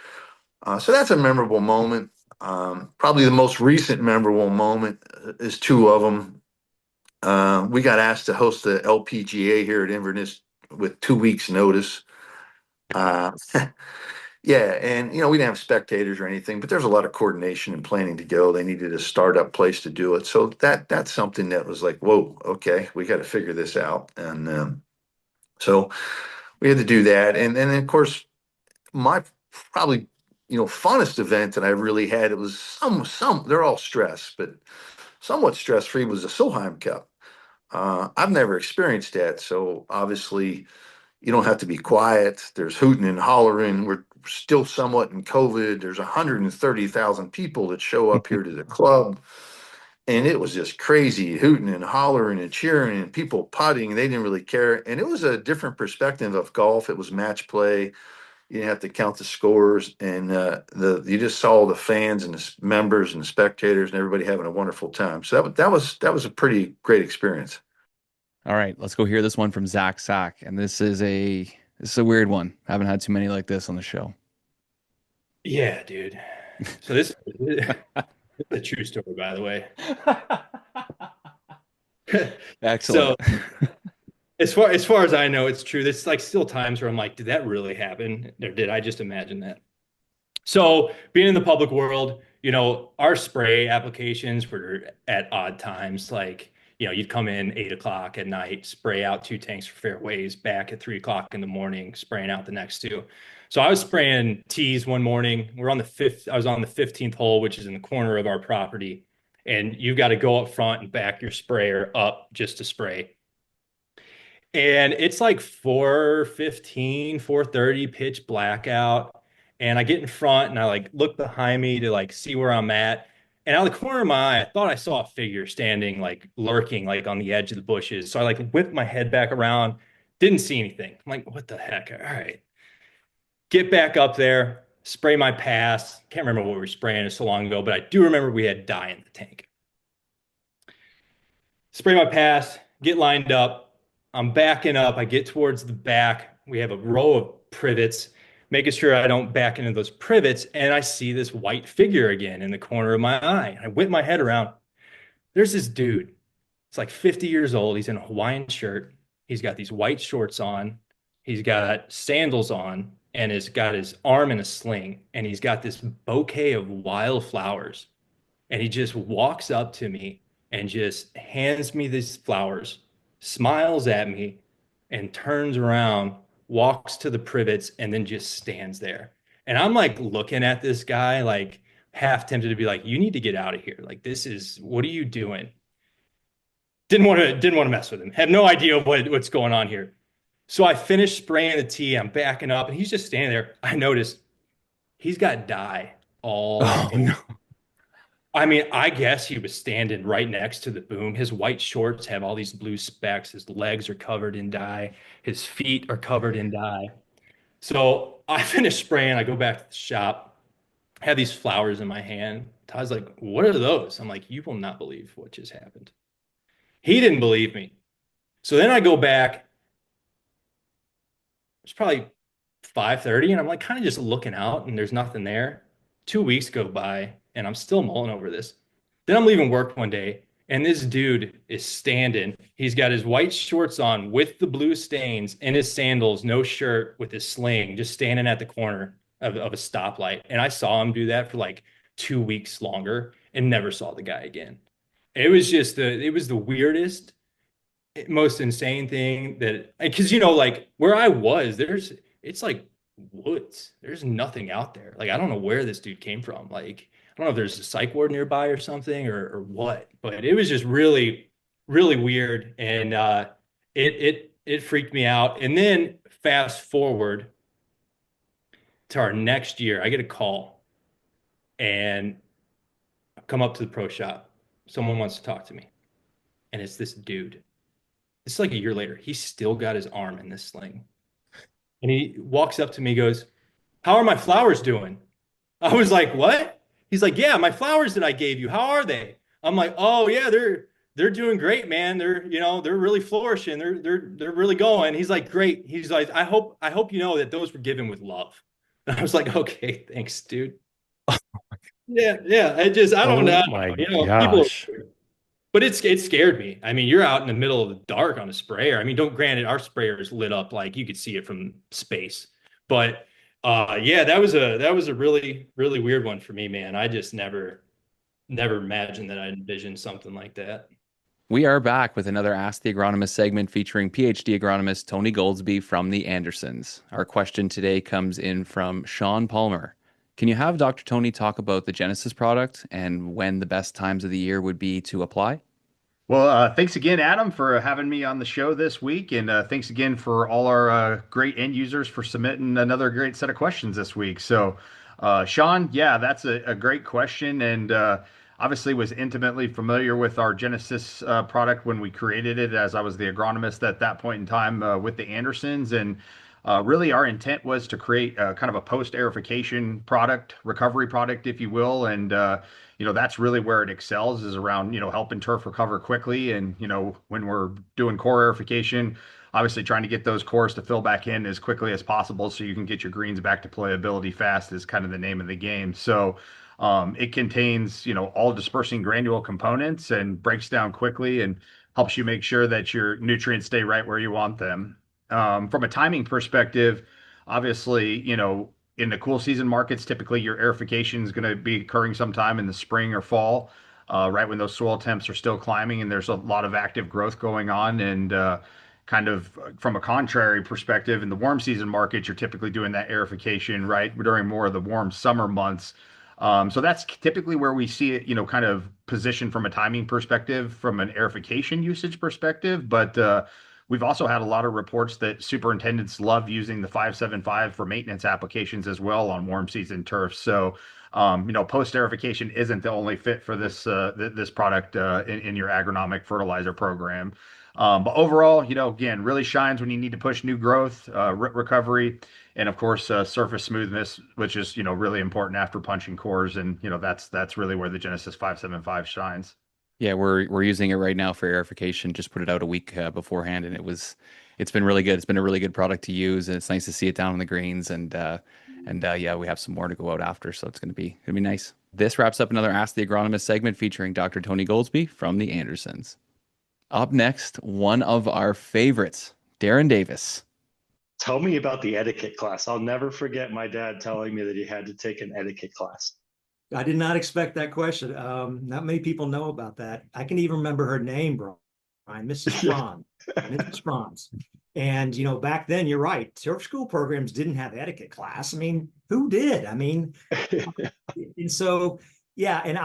So that's a memorable moment. Probably the most recent memorable moment is 2 of them. We got asked to host the LPGA here at Inverness with 2 weeks notice. Yeah. And, we didn't have spectators or anything, but there's a lot of coordination and planning to go. They needed a startup place to do it. So that's something that was like, whoa, okay, we got to figure this out. And so we had to do that. And then, of course, my probably, funnest event that I really had, it was they're all stress, but somewhat stress-free, was the Solheim Cup. I've never experienced that. So obviously you don't have to be quiet. There's hooting and hollering. We're still somewhat in COVID. There's 130,000 people that show up here to the club. And it was just crazy hooting and hollering and cheering and people putting. They didn't really care. And it was a different perspective of golf. It was match play. You didn't have to count the scores. And you just saw the fans and the members and the spectators and everybody having a wonderful time. So that was a pretty great experience. All right, let's go hear this one from Zach Sack. And this is a weird one. I haven't had too many like this on the show. Yeah, dude. So this is a true story, by the way. Excellent. So as far as I know, it's true. There's like still times where I'm like, did that really happen? Or did I just imagine that? So being in the public world, our spray applications were at odd times. Like, you'd come in 8 o'clock at night, spray out 2 tanks for fairways, back at 3 o'clock in the morning, spraying out the next 2. So I was spraying tees one morning. I was on the 15th hole, which is in the corner of our property. And you've got to go up front and back your sprayer up just to spray. And it's like 4:15, 4:30, pitch blackout. And I get in front and I like look behind me to like see where I'm at. And out of the corner of my eye, I thought I saw a figure standing, like lurking, like on the edge of the bushes. So I like whipped my head back around, didn't see anything. I'm like, what the heck? All right. Get back up there, spray my pass. Can't remember what we were spraying so long ago, but I do remember we had dye in the tank. Spray my pass, get lined up. I'm backing up. I get towards the back. We have a row of privets, making sure I don't back into those privets. And I see this white figure again in the corner of my eye. I whip my head around. There's this dude. It's like 50 years old. He's in a Hawaiian shirt. He's got these white shorts on. He's got sandals on and has got his arm in a sling. And he's got this bouquet of wildflowers. And he just walks up to me and just hands me these flowers, smiles at me, and turns around, walks to the privets, and then just stands there. And I'm like looking at this guy, like half tempted to be like, you need to get out of here. Like, what are you doing? Didn't want to mess with him. Had no idea what's going on here. So I finished spraying the tee. I'm backing up, and he's just standing there. I noticed he's got dye all over. No. I mean, I guess he was standing right next to the boom. His white shorts have all these blue specks. His legs are covered in dye. His feet are covered in dye. So I finished spraying. I go back to the shop, have these flowers in my hand. Todd's like, what are those? I'm like, you will not believe what just happened. He didn't believe me. So then I go back. It's probably 5:30, and I'm like kind of just looking out, and there's nothing there. 2 weeks go by, and I'm still mulling over this. Then I'm leaving work one day, and this dude is standing. He's got his white shorts on with the blue stains and his sandals, no shirt, with his sling, just standing at the corner of a stoplight. And I saw him do that for like 2 weeks longer and never saw the guy again. It was just it was the weirdest, most insane thing because like where I was, it's like woods. There's nothing out there. Like, I don't know where this dude came from. Like, I don't know if there's a psych ward nearby or something or what, but it was just really, really weird. And it freaked me out. And then fast forward to our next year, I get a call and I come up to the pro shop. Someone wants to talk to me. And it's this dude. It's like a year later. He's still got his arm in this sling. And he walks up to me, goes, how are my flowers doing? I was like, what? He's like, yeah, my flowers that I gave you, how are they? I'm like, oh yeah, they're doing great, man. They're really flourishing. They're really going. He's like, great. He's like, I hope you know that those were given with love. And I was like, okay, thanks, dude. Yeah. I don't know. My people, gosh. but it scared me. I mean, you're out in the middle of the dark on a sprayer. I mean, granted, our sprayer is lit up like you could see it from space. But yeah, that was a really, really weird one for me, man. I just never imagined that I'd envision something like that. We are back with another Ask the Agronomist segment featuring PhD agronomist Tony Goldsby from the Andersons. Our question today comes in from Sean Palmer. Can you have Dr. Tony talk about the Genesis product and when the best times of the year would be to apply? Well, thanks again, Adam, for having me on the show this week. And thanks again for all our great end users for submitting another great set of questions this week. So, Sean, yeah, that's a great question. And obviously was intimately familiar with our Genesis product when we created it, as I was the agronomist at that point in time with the Andersons. And really our intent was to create kind of a post-aerification product, recovery product, if you will. And that's really where it excels, is around, helping turf recover quickly. And, when we're doing core aerification, obviously trying to get those cores to fill back in as quickly as possible so you can get your greens back to playability fast is kind of the name of the game. So it contains, all dispersing granule components and breaks down quickly. And helps you make sure that your nutrients stay right where you want them. From a timing perspective, obviously, in the cool season markets, typically your aerification is going to be occurring sometime in the spring or fall, right when those soil temps are still climbing and there's a lot of active growth going on. And kind of from a contrary perspective, in the warm season market, you're typically doing that aerification right during more of the warm summer months. So that's typically where we see it, kind of positioned from a timing perspective, from an aerification usage perspective. But we've also had a lot of reports that superintendents love using the 575 for maintenance applications as well on warm season turf. So, post aerification isn't the only fit for this product in your agronomic fertilizer program. But overall, again, really shines when you need to push new growth, root recovery, and of course, surface smoothness, which is, really important after punching cores. And, that's really where the Genesis 575 shines. Yeah, we're using it right now for aerification. Just put it out a week beforehand, and it's been really good. It's been a really good product to use, and it's nice to see it down in the greens. And yeah, we have some more to go out after, so it's gonna be nice. This wraps up another Ask the Agronomist segment featuring Dr. Tony Goldsby from the Andersons. Up next, one of our favorites, Darren Davis. Tell me about the etiquette class. I'll never forget my dad telling me that he had to take an etiquette class. I did not expect that question. Not many people know about that. I can even remember her name, Brian, Mrs. Franz, Mrs. Franz. And, back then, you're right. Turf school programs didn't have etiquette class. I mean, who did? I mean, and so, yeah. And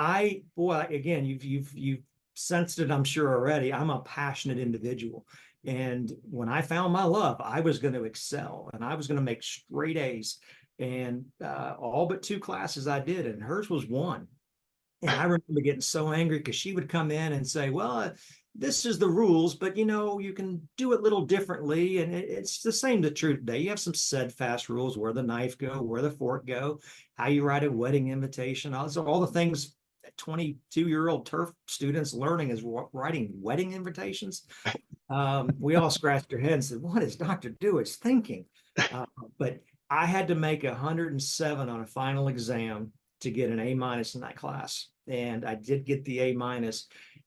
again, you've sensed it, I'm sure already. I'm a passionate individual. And when I found my love, I was going to excel and I was going to make straight A's. And all but 2 classes I did, and hers was 1. And I remember getting so angry because she would come in and say, well, this is the rules, but you can do it a little differently. And it's the same true today. You have some said fast rules, where the knife go, where the fork go, how you write a wedding invitation. All the things that 22-year-old turf students learning is writing wedding invitations. We all scratched our heads and said, what is Dr. Dewitz thinking? But I had to make 107 on a final exam to get an A- in that class. And I did get the A-.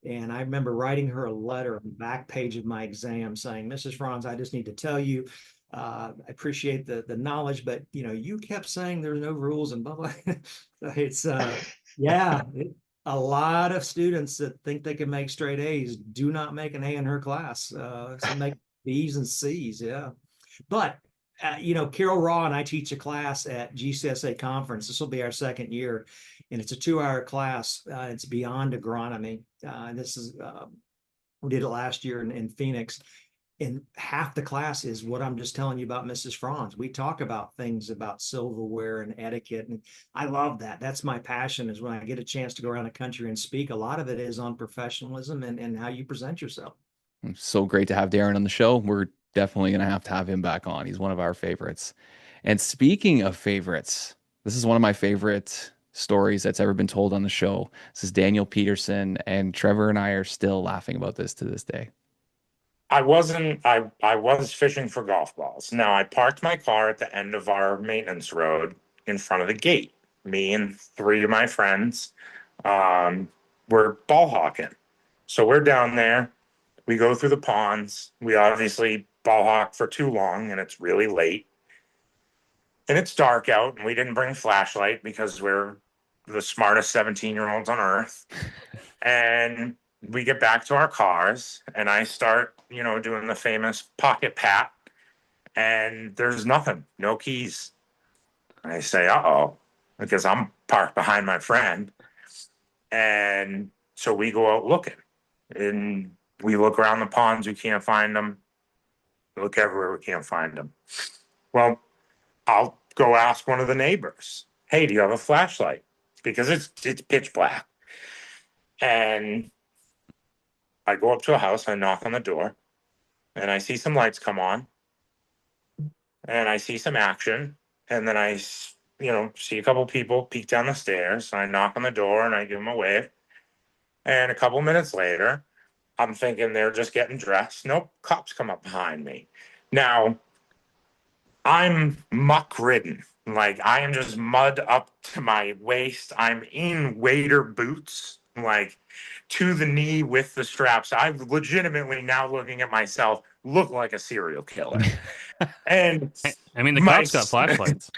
And I remember writing her a letter on the back page of my exam saying, Mrs. Franz, I just need to tell you, I appreciate the knowledge, but you kept saying there's no rules and blah, blah. So it's, a lot of students that think they can make straight A's do not make an A in her class. So make B's and C's. Yeah. But Carol Raw and I teach a class at GCSA conference. This will be our 2nd year, and it's a 2-hour class. It's beyond agronomy. This is we did it last year in Phoenix, and half the class is what I'm just telling you about Mrs. Franz. We talk about things about silverware and etiquette, and I love that. That's my passion. Is when I get a chance to go around the country and speak. A lot of it is on professionalism and how you present yourself. It's so great to have Darren on the show. We're definitely going to have him back on. He's one of our favorites. And speaking of favorites, this is one of my favorite stories that's ever been told on the show. This is Daniel Peterson, and Trevor and I are still laughing about this to this day. I was fishing for golf balls. Now, I parked my car at the end of our maintenance road in front of the gate. Me and 3 of my friends were ball hawking. So we're down there. We go through the ponds. We obviously ball hawk for too long, and it's really late. And it's dark out, and we didn't bring flashlight because we're the smartest 17-year-olds on earth. And we get back to our cars, and I start, doing the famous pocket pat, and there's nothing, no keys. I say, uh-oh, because I'm parked behind my friend. And so we go out looking, and we look around the ponds, we can't find them. We look everywhere, we can't find them. Well, I'll go ask one of the neighbors, hey, do you have a flashlight? Because it's pitch black. And I go up to a house, I knock on the door, and I see some lights come on, and I see some action, and then I, see a couple people peek down the stairs. I knock on the door, and I give them a wave. And a couple minutes later, I'm thinking they're just getting dressed. Nope, cops come up behind me. Now, I'm muck-ridden. Like, I am just mud up to my waist. I'm in wader boots, like to the knee with the straps. I legitimately, now looking at myself, look like a serial killer. And I mean, the my cops got flashlights.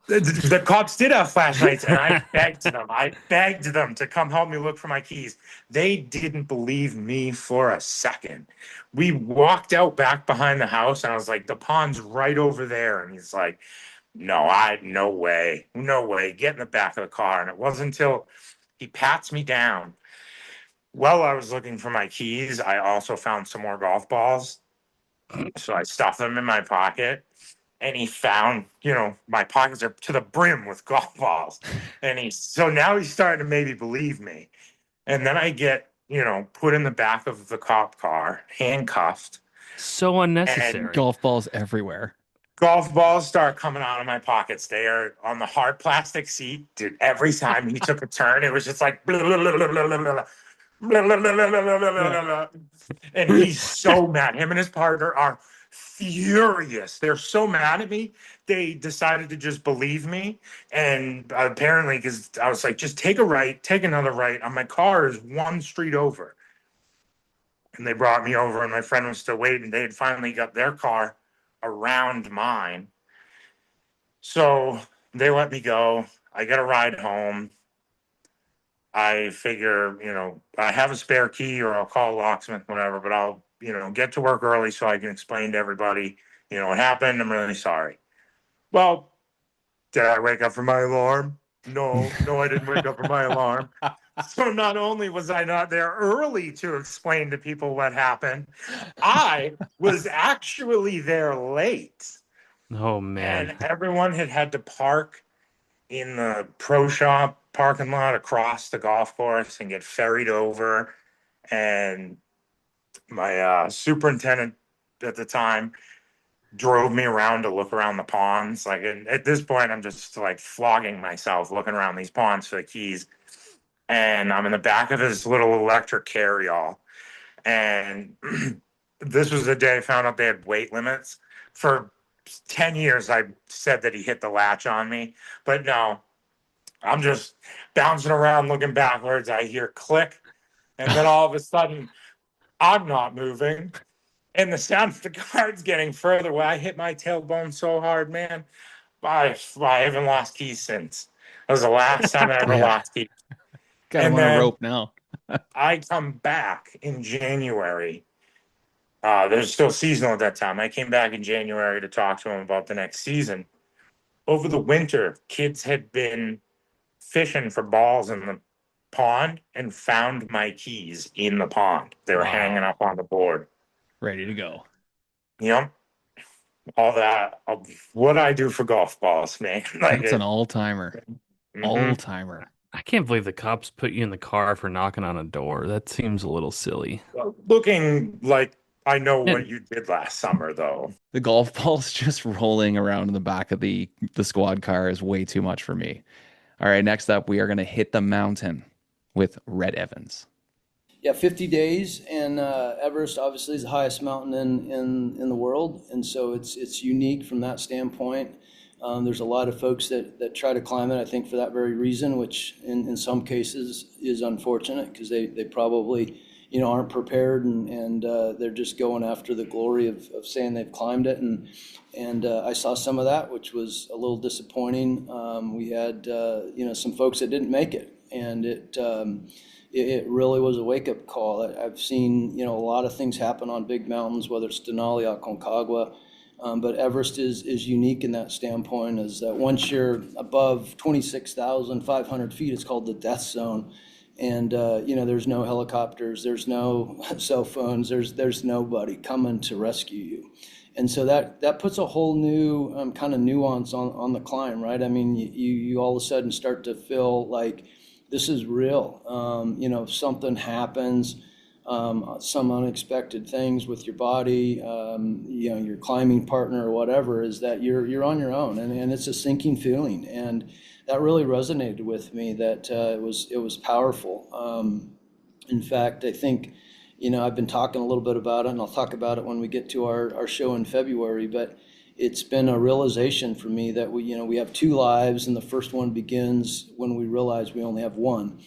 the cops did have flashlights, and I begged them. I begged them to come help me look for my keys. They didn't believe me for a second. We walked out back behind the house, and I was like, the pond's right over there. And he's like, no way, get in the back of the car. And it wasn't until he pats me down. While I was looking for my keys, I also found some more golf balls. So I stuffed them in my pocket. And he found, my pockets are to the brim with golf balls. And so now he's starting to maybe believe me. And then I get, put in the back of the cop car, handcuffed. So unnecessary. Golf balls everywhere. Golf balls start coming out of my pockets. They are on the hard plastic seat. Dude, every time he took a turn, it was just like, blah, blah, blah, blah, blah, blah, blah. Blah, blah, blah, blah, blah, blah, blah, blah. And he's so mad. Him and his partner are furious. They're so mad at me. They decided to just believe me. And apparently, because I was like, just take a right, take another right. And my car is one street over. And they brought me over, and my friend was still waiting. They had finally got their car around mine. So they let me go. I get a ride home. I figure, I have a spare key, or I'll call a locksmith, whatever, but I'll, get to work early so I can explain to everybody, what happened. I'm really sorry. Well, did I wake up for my alarm? No, I didn't wake up for my alarm. So not only was I not there early to explain to people what happened, I was actually there late. Oh, man. And everyone had to park in the pro shop parking lot across the golf course and get ferried over. And my superintendent at the time drove me around to look around the ponds. Like, at this point, I'm just like flogging myself looking around these ponds for the keys. And I'm in the back of this little electric carryall. And this was the day I found out they had weight limits. For 10 years, I said that he hit the latch on me. But no, I'm just bouncing around looking backwards. I hear click. And then all of a sudden, I'm not moving. And the sound of the car's getting further away. I hit my tailbone so hard, man. I haven't lost keys since. That was the last time I ever lost keys. Got him on a rope now. I come back in January. There's still seasonal at that time. I came back in January to talk to him about the next season. Over the winter, kids had been fishing for balls in the pond and found my keys in the pond. They were hanging up on the board. Ready to go. Yep. All that. What I do for golf balls, man. That's an all-timer. Mhm. All-timer. I can't believe the cops put you in the car for knocking on a door. That seems a little silly. Looking like I know what you did last summer, though. The golf balls just rolling around in the back of the squad car is way too much for me. All right, next up, we are going to hit the mountain with Red Evans. Yeah, 50 days, and Everest obviously is the highest mountain in the world, and so it's unique from that standpoint. There's a lot of folks that try to climb it, I think, for that very reason, which in some cases is unfortunate because they probably aren't prepared and they're just going after the glory of saying they've climbed it, and I saw some of that, which was a little disappointing. We had some folks that didn't make it, and it really was a wake-up call. I've seen a lot of things happen on big mountains, whether it's Denali, Aconcagua, but Everest is unique in that standpoint, is that once you're above 26,500 feet, it's called the death zone. And, there's no helicopters, there's no cell phones, there's nobody coming to rescue you. And so that puts a whole new kind of nuance on the climb, right? I mean, you all of a sudden start to feel like this is real. If something happens, some unexpected things with your body, your climbing partner or whatever, is that you're on your own, and it's a sinking feeling. And that really resonated with me, that it was powerful. In fact, I think, I've been talking a little bit about it, and I'll talk about it when we get to our show in February, but it's been a realization for me that we have two lives, and the first one begins when we realize we only have one.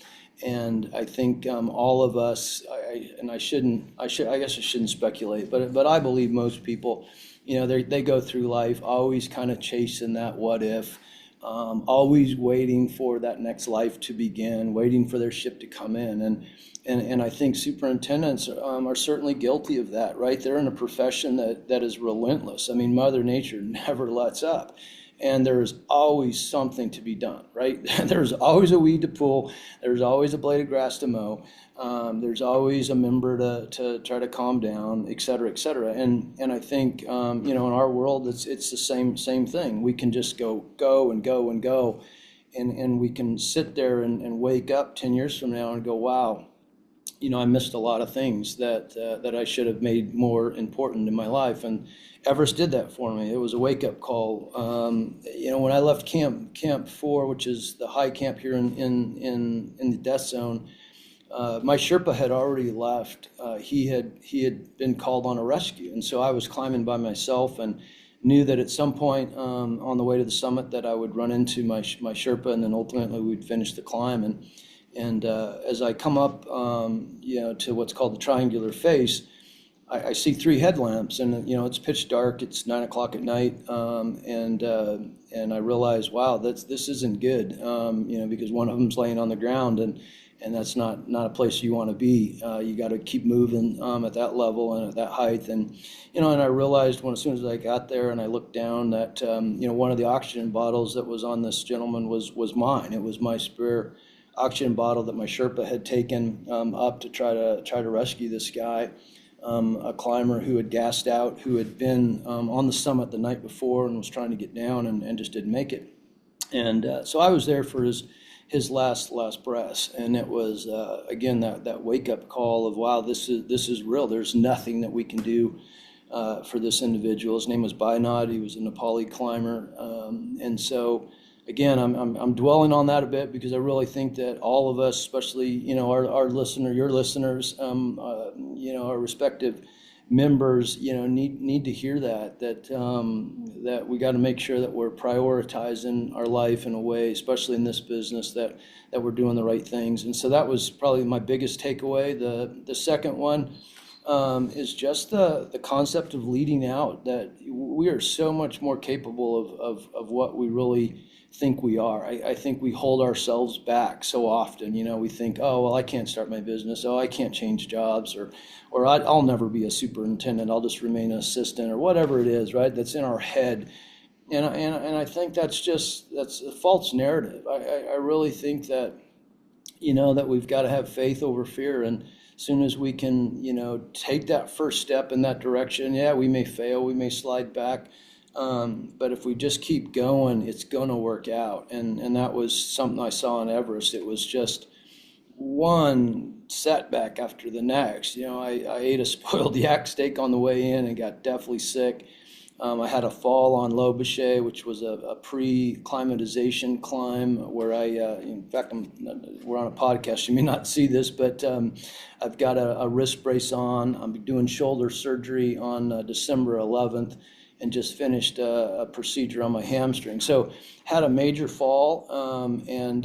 And I think all of us, I guess I shouldn't speculate, but I believe most people, you know, they go through life always kind of chasing that what if, always waiting for that next life to begin, waiting for their ship to come in. And I think superintendents are certainly guilty of that, right? They're in a profession that is relentless. I mean, Mother Nature never lets up. And there's always something to be done, right? There's always a weed to pull. There's always a blade of grass to mow. There's always a member to try to calm down, et cetera, et cetera. And I think, you know, in our world, it's the same thing. We can just go and go and go. And we can sit there and wake up 10 years from now and go, wow, you know, I missed a lot of things that I should have made more important in my life. And Everest did that for me. It was a wake-up call. You know, when I left Camp 4, which is the high camp here in the death zone, my Sherpa had already left. He had been called on a rescue, and so I was climbing by myself and knew that at some point on the way to the summit that I would run into my Sherpa, and then ultimately we'd finish the climb. And as I come up, you know, to what's called the triangular face, I see 3 headlamps, and you know it's pitch dark. It's 9 o'clock at night, and I realize, wow, this isn't good. You know, because one of them's laying on the ground, and that's not a place you want to be. You got to keep moving at that level and at that height, and you know. And I realized as soon as I got there and I looked down that you know, one of the oxygen bottles that was on this gentleman was mine. It was my spare oxygen bottle that my Sherpa had taken up to try to rescue this guy. A climber who had gassed out, who had been on the summit the night before and was trying to get down and just didn't make it. And so I was there for his last breaths, and it was again that wake up call of, wow, this is real. There's nothing that we can do for this individual. His name was Bainad. He was a Nepali climber, and so. Again, I'm dwelling on that a bit because I really think that all of us, especially, you know, our listener, your listeners, you know, our respective members, you know, need to hear that we got to make sure that we're prioritizing our life in a way, especially in this business, that we're doing the right things. And so that was probably my biggest takeaway. The second one is just the concept of leading out, that we are so much more capable of what we really think we are. I think we hold ourselves back so often. You know, we think, oh, well, I can't start my business. Oh, I can't change jobs, or I'll never be a superintendent. I'll just remain an assistant, or whatever it is, right? That's in our head. And I think that's a false narrative. I really think that, you know, that we've got to have faith over fear. And as soon as we can, you know, take that first step in that direction, yeah, we may fail, we may slide back. But if we just keep going, it's going to work out. And that was something I saw on Everest. It was just one setback after the next. You know, I ate a spoiled yak steak on the way in and got deathly sick. I had a fall on Lobuche, which was a pre-climatization climb where in fact, we're on a podcast. You may not see this, but I've got a wrist brace on. I'm doing shoulder surgery on December 11th. And just finished a procedure on my hamstring. So had a major fall and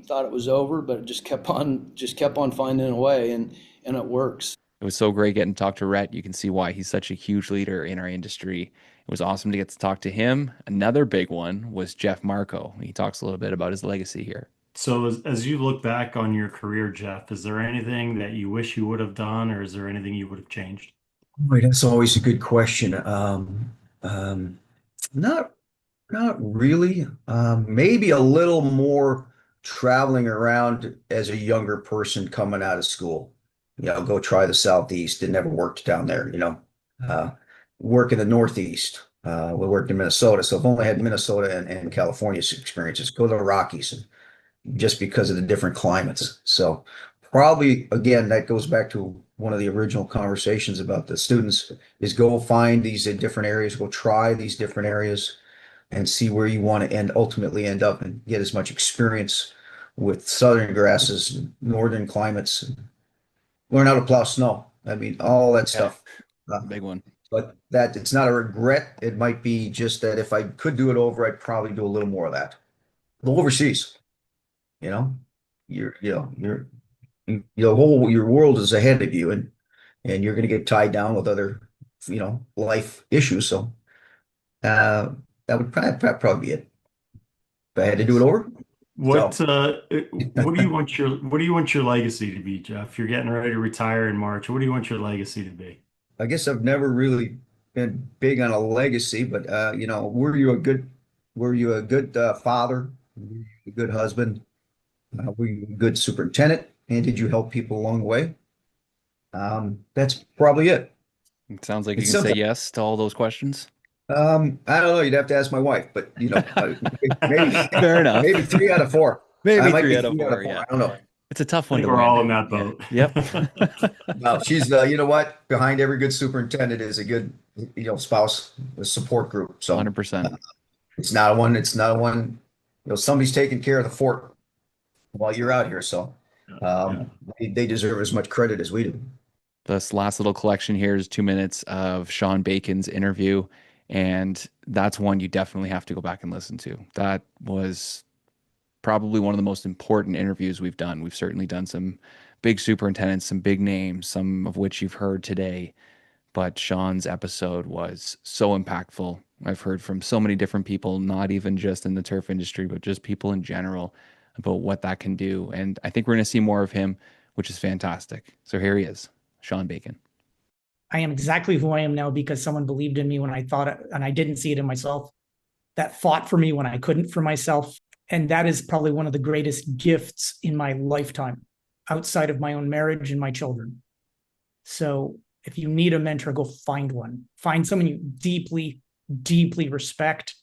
thought it was over, but it just kept on finding a way, and it works. It was so great getting to talk to Rhett. You can see why he's such a huge leader in our industry. It was awesome to get to talk to him. Another big one was Jeff Marco. He talks a little bit about his legacy here. So as you look back on your career, Jeff, is there anything that you wish you would have done, or is there anything you would have changed? Boy, that's always a good question. Not really. Maybe a little more traveling around as a younger person coming out of school. You know, go try the Southeast. It never worked down there, you know. Work in the Northeast. We worked in Minnesota, so I've only had Minnesota and California's experiences. Go to the Rockies, and just because of the different climates. So probably, again, that goes back to one of the original conversations about the students, is go find these different areas, go try these different areas and see where you want to ultimately end up, and get as much experience with southern grasses, northern climates, learn how to plow snow. I mean, all that stuff. Big one. But that it's not a regret. It might be just that if I could do it over, I'd probably do a little more of that. Go overseas, you know, your world is ahead of you, and you're going to get tied down with other, life issues. So that would probably be it. If I had to do it over. What So, what do you want your legacy to be, Jeff? You're getting ready to retire in March. What do you want your legacy to be? I guess I've never really been big on a legacy, but were you a good father, a good husband, were you a good superintendent, and did you help people along the way? That's probably it. It sounds like you It's can say simple. yes to all those questions. I don't know. You'd have to ask my wife, but maybe Fair enough. maybe 3 out of 4. Maybe I might three be out of 3 out four. of 4. Yeah, I don't know. it's a tough I one think to we're win. all in that boat. Yep. No, she's you know what? Behind every good superintendent is a good spouse, a support group. So 100%. it's not one. Somebody's taking care of the fort while you're out here. So they deserve as much credit as we do. This last little collection here is 2 minutes of Sean Bacon's interview, and that's one you definitely have to go back and listen to. That was probably one of the most important interviews we've done. We've certainly done some big superintendents, some big names, some of which you've heard today, but Sean's episode was so impactful. I've heard from so many different people, not even just in the turf industry, but just people in general, about what that can do. And I think we're going to see more of him, which is fantastic. So here he is, Sean Bacon. I am exactly who I am now because someone believed in me when I thought it, and I didn't see it in myself. That fought for me when I couldn't for myself. And that is probably one of the greatest gifts in my lifetime, outside of my own marriage and my children. So if you need a mentor, go find one. Find someone you deeply, deeply respect,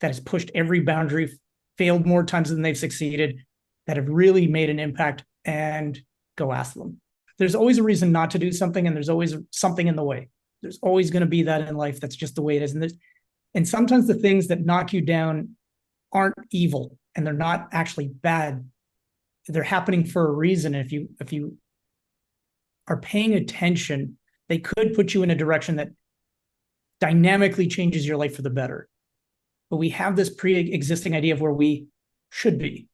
that has pushed every boundary, failed more times than they've succeeded, that have really made an impact, and go ask them. There's always a reason not to do something, and there's always something in the way. There's always going to be that in life. That's just the way it is. And sometimes the things that knock you down aren't evil, and they're not actually bad. They're happening for a reason. If you are paying attention, they could put you in a direction that dynamically changes your life for the better. But we have this pre-existing idea of where we should be.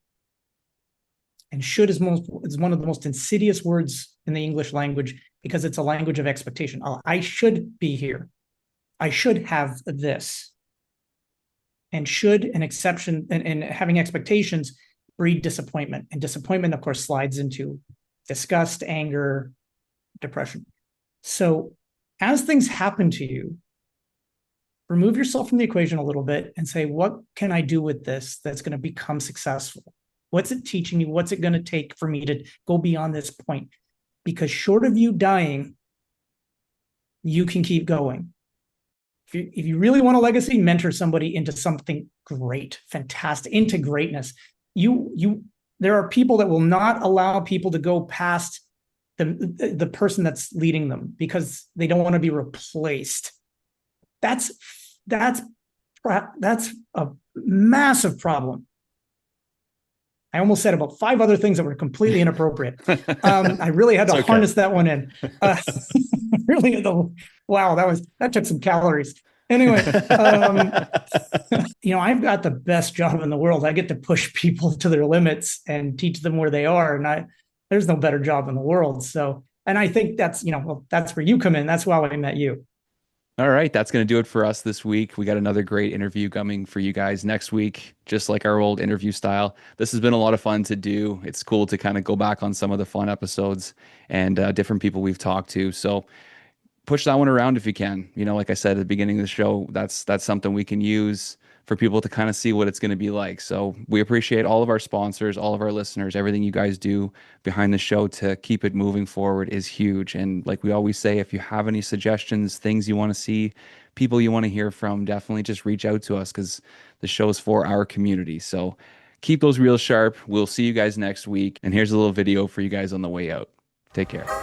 And should is one of the most insidious words in the English language, because it's a language of expectation. Oh, I should be here. I should have this. And should and exception and having expectations breed disappointment. And disappointment, of course, slides into disgust, anger, depression. So as things happen to you, remove yourself from the equation a little bit and say, what can I do with this that's going to become successful? What's it teaching you? What's it going to take for me to go beyond this point? Because short of you dying, you can keep going. If you really want a legacy, mentor somebody into something great, fantastic, into greatness. There are people that will not allow people to go past the person that's leading them because they don't want to be replaced. That's a massive problem. I almost said about 5 other things that were completely inappropriate. I really had to harness that one in. Really had to, wow, that took some calories. Anyway, I've got the best job in the world. I get to push people to their limits and teach them where they are. And there's no better job in the world. So, and I think that's where you come in. That's why I met you. All right, that's going to do it for us this week. We got another great interview coming for you guys next week, just like our old interview style. This has been a lot of fun to do. It's cool to kind of go back on some of the fun episodes and different people we've talked to. So push that one around if you can. Like I said at the beginning of the show, that's something we can use for people to kind of see what it's going to be like. So we appreciate all of our sponsors, all of our listeners. Everything you guys do behind the show to keep it moving forward is huge. And like we always say, if you have any suggestions, things you want to see, people you want to hear from, definitely just reach out to us because the show is for our community. So keep those reels sharp. We'll see you guys next week. And here's a little video for you guys on the way out. Take care.